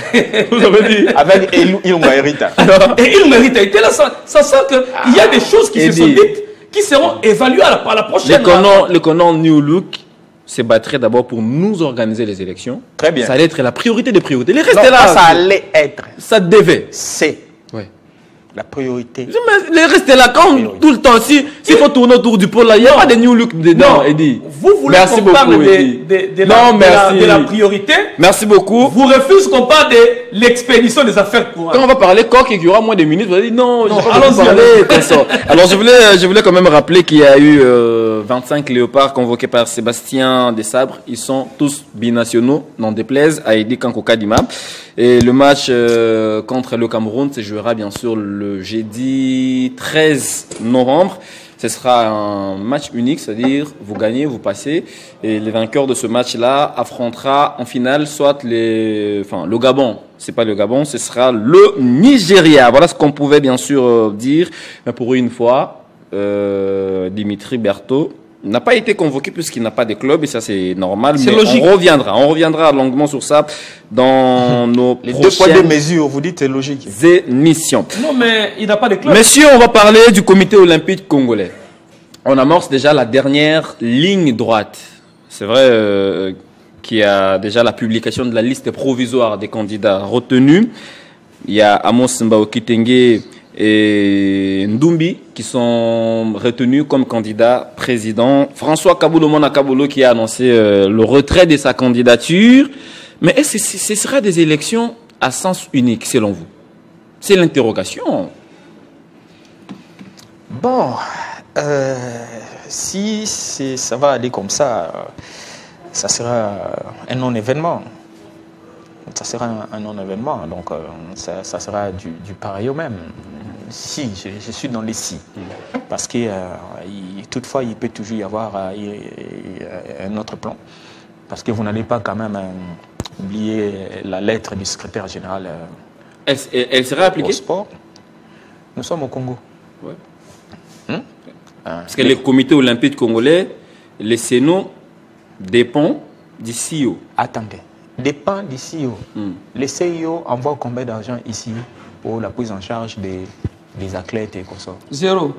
Vous avez dit. Avec Ilunga Erita. Et Ilunga Erita était là. Ça sent qu'il y a des choses qui se sont dites qui seront évaluées par la prochaine. Le Connor New Look se battrait d'abord pour nous organiser les élections. Très bien. Ça allait être la priorité des priorités. Les restes là. Là. Ça allait être. Ça devait. C'est. La priorité. Mais les restes là, quand tout le temps, s'il faut tourner autour du pôle là, il n'y a pas de New Look dedans, Eddie. Vous voulez qu'on parle de la priorité. Merci beaucoup. Vous refusez qu'on parle de l'expédition des affaires courantes. Quand on va parler coq et qu'il y aura moins de minutes, vous allez dire non, allons-y. Alors je voulais quand même rappeler qu'il y a eu 25 léopards convoqués par Sébastien Desabre. Ils sont tous binationaux, n'en déplaise à Eddie Kanko Kadima. Et le match contre le Cameroun se jouera bien sûr le jeudi 13 novembre. Ce sera un match unique, c'est-à-dire vous gagnez, vous passez. Et le vainqueur de ce match-là affrontera en finale soit le Gabon. C'est pas le Gabon, ce sera le Nigeria. Voilà ce qu'on pouvait bien sûr dire. Mais pour une fois, Dimitri Berthaud n'a pas été convoqué puisqu'il n'a pas de club et ça c'est normal. Mais logique. On reviendra longuement sur ça dans nos les deux poids de mesure. Vous dites c'est logique. Émissions. Non mais il n'a pas de club. Messieurs, on va parler du comité olympique congolais. On amorce déjà la dernière ligne droite. C'est vrai qu'il y a déjà la publication de la liste provisoire des candidats retenus. Il y a Amos Mbaoki Tengue et Ndumbi qui sont retenus comme candidat président. François Kaboulou Mona Kaboulou qui a annoncé le retrait de sa candidature. Mais est-ce que ce sera des élections à sens unique selon vous? C'est l'interrogation. Bon, si ça va aller comme ça, ça sera un non-événement. Ça sera un non-événement, donc ça sera du pareil au même. Si, je suis dans les si. Parce que toutefois, il peut toujours y avoir un autre plan. Parce que vous n'allez pas quand même oublier la lettre du secrétaire général elle sera appliquée au sport. Nous sommes au Congo. Ouais. Parce que le comité olympique congolais, le CNO dépend du CIO. Attendez. Dépend du CIO. Le CIO envoie combien d'argent ici pour la prise en charge des athlètes et consorts? 0.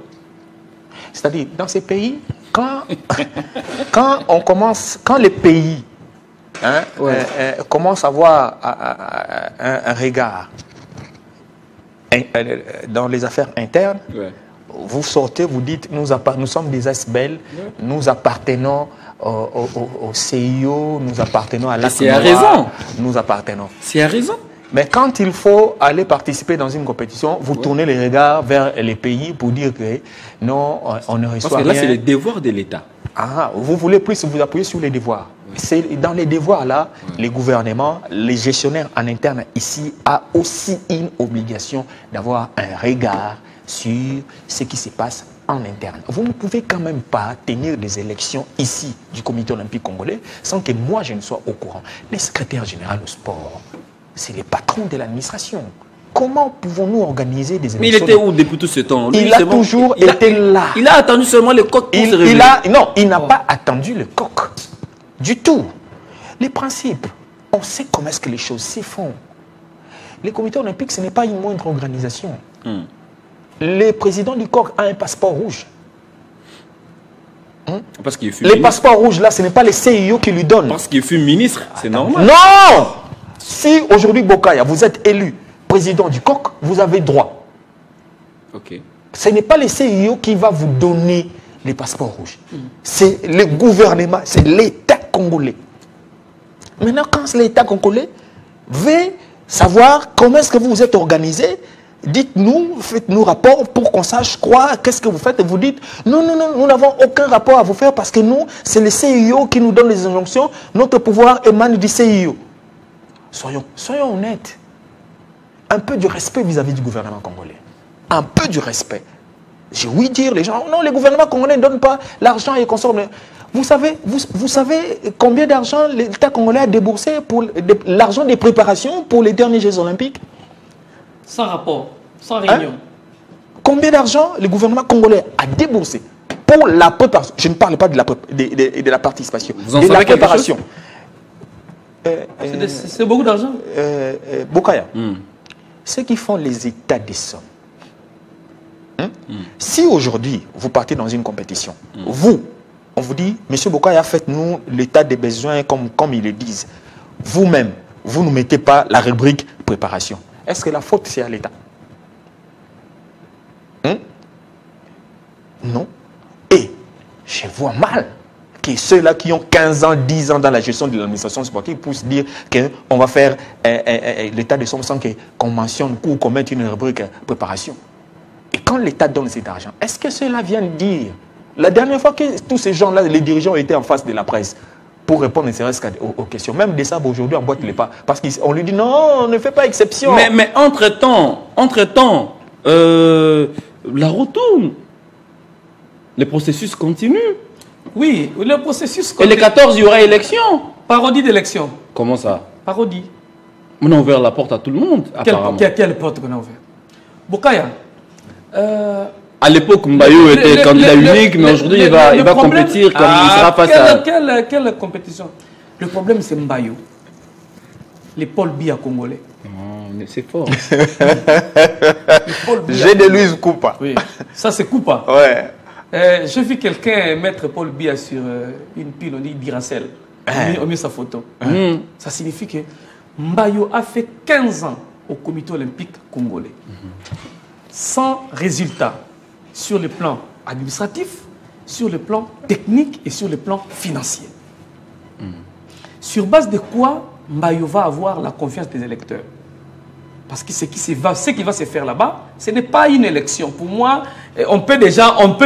C'est-à-dire, dans ces pays, quand les pays commencent à avoir un regard dans les affaires internes, vous sortez, vous dites, nous sommes des ASBEL, nous appartenons au CIO, nous appartenons à la C'est à raison. Nous appartenons. C'est à raison. Mais quand il faut aller participer dans une compétition, vous tournez les regards vers les pays pour dire que non, on ne reçoit rien. Parce que là, c'est le devoir de l'État. Ah, vous voulez plus vous appuyer sur les devoirs. C'est dans les devoirs-là, les gouvernements, les gestionnaires en interne ici a aussi une obligation d'avoir un regard sur ce qui se passe en interne. Vous ne pouvez quand même pas tenir des élections ici du comité olympique congolais sans que moi je ne sois au courant. Le secrétaire général au sport, c'est le patron de l'administration. Comment pouvons-nous organiser des élections? Mais il était où depuis tout ce temps? Lui, il a toujours été là. Il a attendu seulement le coq pour se réveiller. Non, il n'a pas attendu le coq. Du tout. Les principes, on sait comment est-ce que les choses se font. Le comité olympique, ce n'est pas une moindre organisation. Le président du COC a un passeport rouge. Parce qu'il fut les passeports rouges, là, ce n'est pas les CIO qui lui donnent. Parce qu'il fut ministre, c'est normal. Non! Si aujourd'hui, Bokaya, vous êtes élu président du COC, vous avez droit. Ok. Ce n'est pas les CIO qui va vous donner les passeports rouges. C'est le gouvernement, c'est l'État congolais. Maintenant, quand l'État congolais veut savoir comment est-ce que vous vous êtes organisé, dites-nous, faites-nous rapport pour qu'on sache quoi, qu'est-ce que vous faites. Et vous dites, non, nous n'avons aucun rapport à vous faire parce que nous, c'est le CIO qui nous donne les injonctions. Notre pouvoir émane du CIO. Soyons honnêtes. Un peu de respect vis-à-vis du gouvernement congolais. Un peu de respect. J'ai ouï dire, les gens, non, le gouvernement congolais ne donne pas l'argent et consomme. Vous savez combien d'argent l'État congolais a déboursé pour l'argent des préparations pour les derniers Jeux olympiques? Sans rapport, sans réunion. Combien d'argent le gouvernement congolais a déboursé pour la préparation? Je ne parle pas de la participation. Vous en de savez la préparation. C'est beaucoup d'argent. Bokaya, ceux qui font les états des sommes. Si aujourd'hui, vous partez dans une compétition, on vous dit, Monsieur Bokaya, faites-nous l'état des besoins comme ils le disent. Vous-même, vous ne mettez pas la rubrique préparation. Est-ce que la faute, c'est à l'État? Non. Et je vois mal que ceux-là qui ont 15 ans, 10 ans dans la gestion de l'administration sportive puissent dire qu'on va faire l'état des sommes sans qu'on mentionne ou qu'on mette une rubrique préparation. Et quand l'État donne cet argent, est-ce que ceux-là viennent dire, la dernière fois que tous ces gens-là, les dirigeants étaient en face de la presse pour répondre aux questions, même des sables aujourd'hui en boîte les pas, parce qu'on lui dit non, on ne fait pas exception. Mais entre-temps, la retourne. Le processus continue. Oui, le processus continue. Et le 14, il y aura élection. Parodie d'élection. Comment ça? Parodie. On a ouvert la porte à tout le monde, apparemment. Quelle porte qu'on a ouverte? Bokaya. À l'époque, Mbayo était candidat unique, mais aujourd'hui, il va compétir comme il sera face à... Quelle compétition? Le problème, c'est Mbayo. Les Paul Biya congolais. C'est fort. J'ai de Louise Koupa. Oui, ça c'est Koupa. Ouais. J'ai vu quelqu'un mettre Paul Biya sur une pile, on dit Diracel. On met sa photo. Ça signifie que Mbayo a fait 15 ans au comité olympique congolais. Sans résultat sur le plan administratif, sur le plan technique et sur le plan financier. Sur base de quoi Mbayo va avoir la confiance des électeurs? Parce que ce qui va se faire là-bas, ce n'est pas une élection. Pour moi, on peut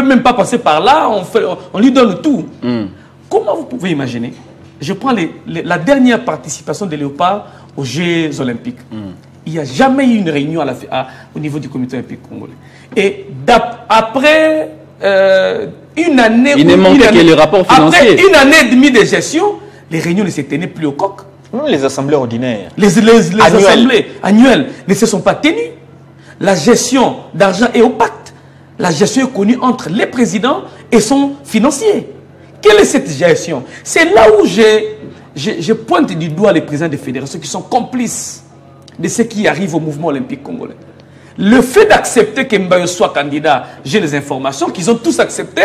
même pas passer par là, on lui donne tout. Comment vous pouvez imaginer? Je prends la dernière participation de Léopard aux Jeux Olympiques. Il n'y a jamais eu une réunion au niveau du comité olympique congolais. Et après une année... Il ne manque que les rapports financiers. Après une année et demie de gestion, les réunions ne se tenaient plus au coq. Les assemblées ordinaires. Les assemblées annuelles ne se sont pas tenues. La gestion d'argent est opaque. La gestion est connue entre les présidents et son financier. Quelle est cette gestion? C'est là où je pointe du doigt les présidents des fédérations qui sont complices de ce qui arrive au mouvement olympique congolais. Le fait d'accepter que Mbayo soit candidat, j'ai les informations qu'ils ont tous accepté.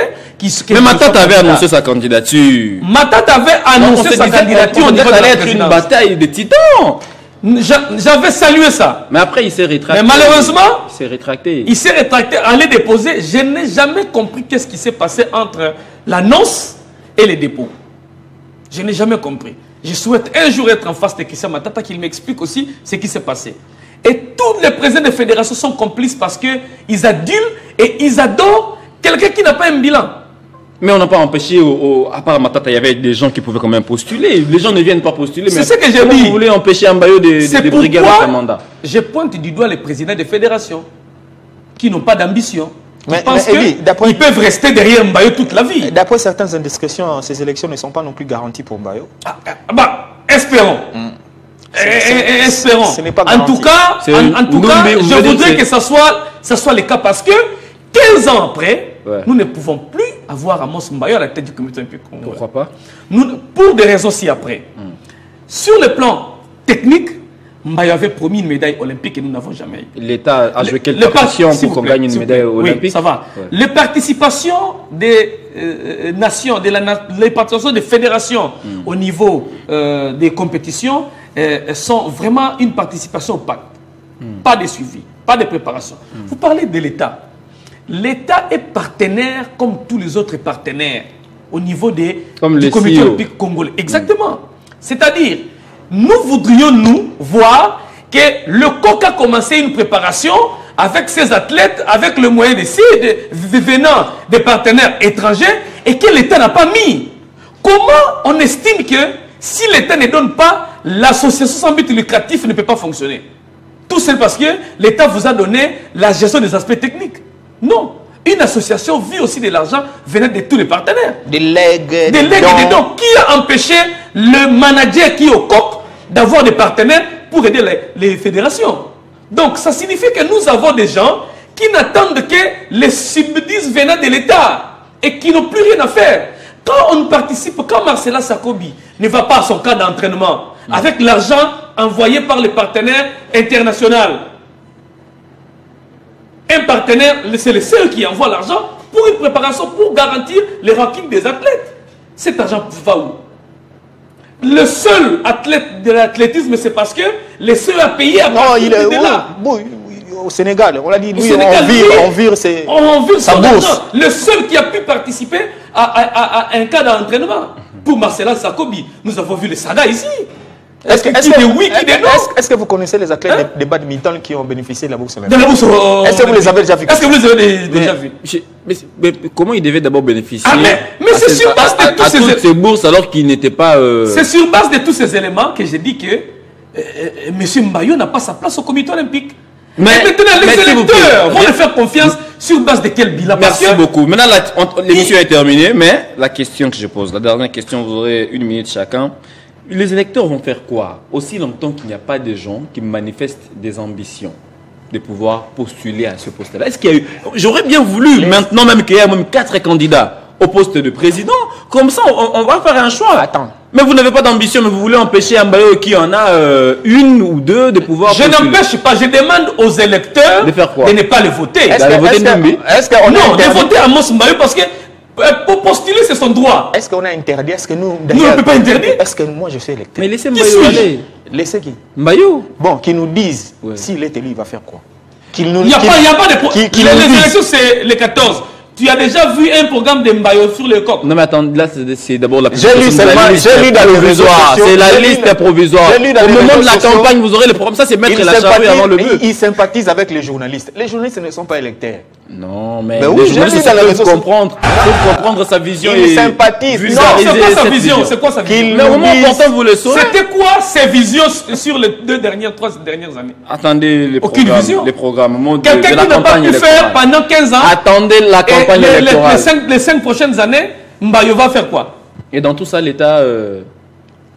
Mais Matata avait annoncé sa candidature. Matata avait annoncé sa candidature. On allait être une bataille de titans. J'avais salué ça. Mais après, il s'est rétracté. Mais malheureusement, il s'est rétracté. Il s'est rétracté, allait déposer. Je n'ai jamais compris qu'est-ce qui s'est passé entre l'annonce et les dépôts. Je n'ai jamais compris. Je souhaite un jour être en face de Christian Matata qu'il m'explique aussi ce qui s'est passé. Et tous les présidents des fédérations sont complices parce qu'ils adulent et ils adorent quelqu'un qui n'a pas un bilan. Mais on n'a pas empêché, à part Matata, il y avait des gens qui pouvaient quand même postuler. Les gens ne viennent pas postuler. C'est ce que j'ai dit. Vous voulez empêcher Mbayo de briguer votre mandat? Je pointe du doigt les présidents des fédérations qui n'ont pas d'ambition. Ils pensent qu'ils peuvent rester derrière Mbayo toute la vie. D'après certaines indiscrétions, ces élections ne sont pas non plus garanties pour Mbayo. Espérons. Espérons. En tout cas, je voudrais que ça soit le cas parce que 15 ans après, nous ne pouvons plus avoir Amos Mbayo à la tête du comité olympique congolais. Pourquoi pas? Pour des raisons ci-après. Sur le plan technique, Mbayo avait promis une médaille olympique et nous n'avons jamais eu. L'État a joué quelle partition pour qu'on gagne une médaille olympique? Oui, ça va. Les participations des nations, les participations des fédérations au niveau des compétitions sont vraiment une participation opaque. Pas de suivi, pas de préparation. Vous parlez de l'État. L'État est partenaire comme tous les autres partenaires au niveau du comité olympique congolais. Exactement. C'est-à-dire, nous voudrions nous voir que le COC a commencé une préparation avec ses athlètes, avec le moyen venant des partenaires étrangers et que l'État n'a pas mis. Comment on estime que si l'État ne donne pas, l'association sans but lucratif ne peut pas fonctionner? Tout seul parce que l'État vous a donné la gestion des aspects techniques. Non. Une association vit aussi de l'argent venant de tous les partenaires. Des legs, des dons. Qui a empêché le manager qui est au COP d'avoir des partenaires pour aider les fédérations? Donc ça signifie que nous avons des gens qui n'attendent que les subsides venant de l'État et qui n'ont plus rien à faire. Quand on participe, quand Marcela Sakobi ne va pas à son cas d'entraînement avec l'argent envoyé par les partenaires internationaux, un partenaire, c'est le seul qui envoie l'argent pour une préparation, pour garantir les rankings des athlètes. Cet argent va où? Le seul athlète de l'athlétisme, c'est parce que le seul à payer à partir de là. Au Sénégal, on l'a dit, on vire sa bourse. Le seul qui a pu participer à un cas d'entraînement. Pour Marcela Sakobi, nous avons vu les sagas ici. Est-ce que vous connaissez les athlètes de badminton qui ont bénéficié de la bourse? Est-ce que vous les avez déjà vus? Est-ce que vous les avez déjà vus? Mais comment ils devaient d'abord bénéficier mais c'est sur base de tous ces bourses alors qu'ils n'étaient pas... C'est sur base de tous ces éléments que j'ai dit que M. Mbayo n'a pas sa place au comité olympique. Mais maintenant, les électeurs vont lui faire confiance sur base de quel bilan? Merci beaucoup. Maintenant, l'émission est terminée, mais la question que je pose, la dernière question, vous aurez 1 minute chacun. Les électeurs vont faire quoi? Aussi longtemps qu'il n'y a pas de gens qui manifestent des ambitions de pouvoir postuler à ce poste-là. Est-ce qu'il y a eu... J'aurais bien voulu, maintenant même qu'il y ait même 4 candidats au poste de président. Comme ça, on va faire un choix. Attends. Mais vous n'avez pas d'ambition, mais vous voulez empêcher Mbayo qui en a 1 ou 2 de pouvoir postuler. Je n'empêche pas, je demande aux électeurs de faire quoi? De ne pas le voter. Non, de voter à Amos Mbayo parce que pour postuler, c'est son droit. Est-ce qu'on a interdit? Est-ce que nous... Nous, on ne peut pas interdire. Est-ce que moi, je suis électeur? Mais laissez Mbayo aller. Laissez qui? Mbayo. Bon, qui nous disent, s'il est élu, il va faire quoi? Il n'y a pas de... Les élections, c'est les 14. Tu as déjà vu un programme de Mbayo sur le coq? Non mais attends, là c'est d'abord la J'ai lu seulement, j'ai lu dans le provisoire. C'est la liste provisoire. Au moment de la campagne, vous aurez le programme. Ça c'est mettre la charrue avant le bœuf. Il sympathise avec les journalistes. Les journalistes ne sont pas électeurs. Non, mais oui, les journalistes peuvent comprendre sa vision. Il sympathise. Non, c'est quoi sa vision? C'est quoi sa vision? Le moment important, vous le saurez. C'était quoi ses visions sur les 3 dernières années? Attendez les Aucune programmes. vision. Les programmes. Quelqu'un qui n'a pas pu faire pendant 15 ans. Attendez la campagne électorale. Les 5 prochaines années, Mbayo va faire quoi? Et dans tout ça, l'État...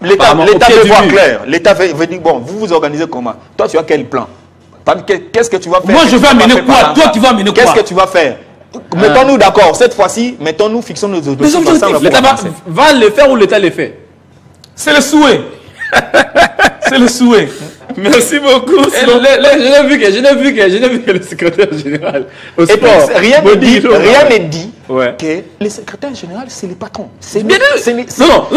L'État veut voir clair. L'État veut dire, bon, vous vous organisez comment? Toi, tu as quel plan? Qu'est-ce que tu vas faire? Moi, je vais amener quoi? Toi, tu vas amener quoi? Qu'est-ce que tu vas faire? Mettons-nous d'accord. Cette fois-ci, mettons-nous, fixons nos objectifs. L'État va le faire ou l'État le fait? C'est le souhait. C'est le souhait. Merci beaucoup. Je n'ai vu que le secrétaire général au sport. Rien n'est dit que le secrétaire général, c'est le patron. Bien non.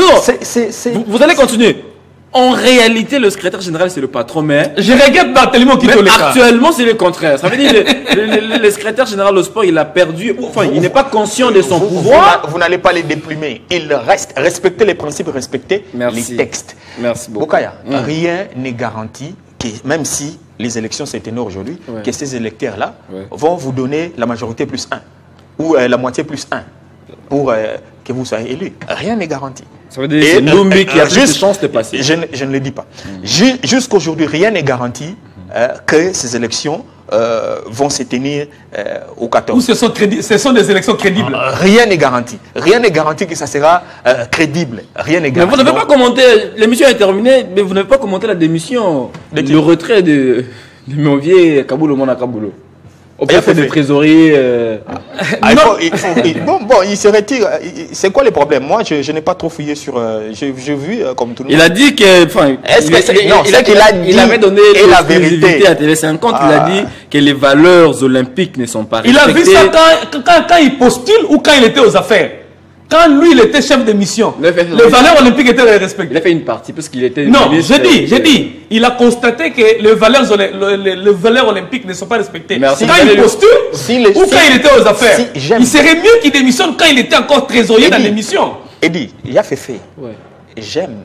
Vous allez continuer. En réalité, le secrétaire général, c'est le patron, mais... Je regarde Barthélémy qui actuellement, c'est le contraire. Ça veut dire que le secrétaire général au sport, il a perdu... Enfin, il n'est pas conscient de son pouvoir. Vous n'allez pas les déplumer. Il reste. Respecter les principes, respecter les textes. Merci beaucoup. Bokaya, rien n'est garanti, que, même si les élections se tenaient aujourd'hui, que ces électeurs-là vont vous donner la majorité plus 1 ou la moitié plus 1 pour que vous soyez élu. Rien n'est garanti. Ça veut dire que c'est Lumbi qui a plus de chances de passer. Je ne le dis pas. Jusqu'aujourd'hui, rien n'est garanti que ces élections vont se tenir au 14. Ou ce sont des élections crédibles. Rien n'est garanti. Rien n'est garanti que ça sera crédible. Rien n'est garanti. Mais vous n'avez pas commenté, l'émission est terminée, mais vous n'avez pas commenté la démission, le retrait de Monvier Kaboulo Mona Kaboulo. Au préfet de trésorerie. Il se retire. C'est quoi le problème? Moi, je n'ai pas trop fouillé sur. J'ai vu comme tout le monde. Il a dit que. Enfin, il avait donné la vérité à Télé 50. Il a dit que les valeurs olympiques ne sont pas respectées. Il a vu ça quand il postule ou quand il était aux affaires. Quand lui, il était chef de mission, les valeurs olympiques étaient respectées. Il a fait une partie parce qu'il était... Non, j'ai dit, il a constaté que les valeurs olympiques ne sont pas respectées. Merci. Quand il postule ou quand il était aux affaires, il serait mieux qu'il démissionne quand il était encore trésorier dans l'émission. Eddy, il a fait. J'aime,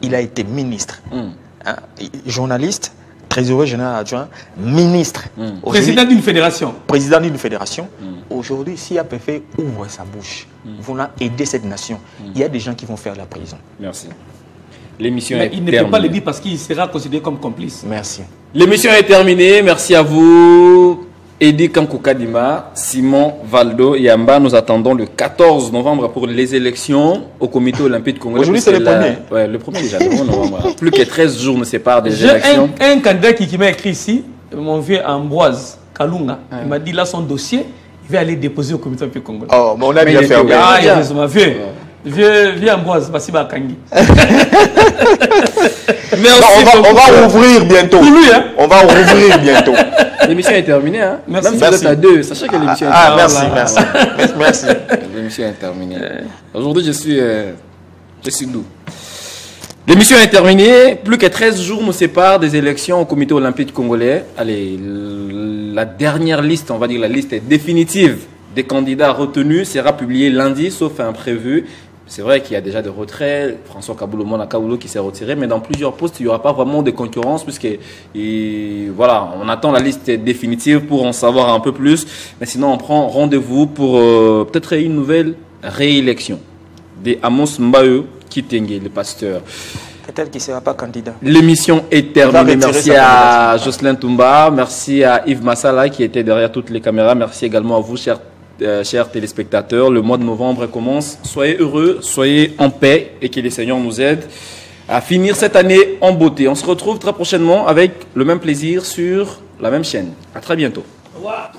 il a été ministre, journaliste, trésorier général adjoint, ministre. Président d'une fédération. Président d'une fédération. Aujourd'hui, si APF ouvre sa bouche, vont aider cette nation, il y a des gens qui vont faire la prison. Merci. L'émission est terminée. Il ne peut pas le dire parce qu'il sera considéré comme complice. Merci. L'émission est terminée. Merci à vous. Eddy Kankoukadima, Simon Valdo Yamba. Nous attendons le 14 novembre pour les élections au comité olympique congolais. Aujourd'hui, c'est le premier. Ouais, le premier déjà, le 1er novembre. Plus que 13 jours nous séparent des élections. J'ai un candidat qui m'a écrit ici, mon vieux Ambroise Kalunga. Il m'a dit là son dossier, il va aller déposer au comité olympique congolais. Oh, mais on a bien fait. Ah, il y a raison, vieux Ambroise, Bassiba Kangi. On va ouvrir bientôt. Pour lui, hein? On va ouvrir bientôt. L'émission est terminée. Hein? Merci. Même si vous êtes à 2, sachez que l'émission est terminée. Merci. L'émission est terminée. Aujourd'hui, je suis doux. L'émission est terminée. Plus que 13 jours nous séparent des élections au comité olympique congolais. Allez, la dernière liste, on va dire la liste définitive des candidats retenus sera publiée lundi, sauf imprévu. C'est vrai qu'il y a déjà des retraits, François Kaboulo Mona Kaboulo qui s'est retiré, mais dans plusieurs postes, il n'y aura pas vraiment de concurrence, puisque voilà, on attend la liste définitive pour en savoir un peu plus. Mais sinon, on prend rendez-vous pour peut-être une nouvelle réélection de Amos Mbayo Kitenge, le pasteur. Peut-être qu'il ne sera pas candidat. L'émission est terminée. Merci à Jocelyn Toumba, merci à Yves Massala qui était derrière toutes les caméras. Merci également à vous, chers téléspectateurs. Le mois de novembre commence. Soyez heureux, soyez en paix et que les Seigneurs nous aident à finir cette année en beauté. On se retrouve très prochainement avec le même plaisir sur la même chaîne. À très bientôt. Au revoir.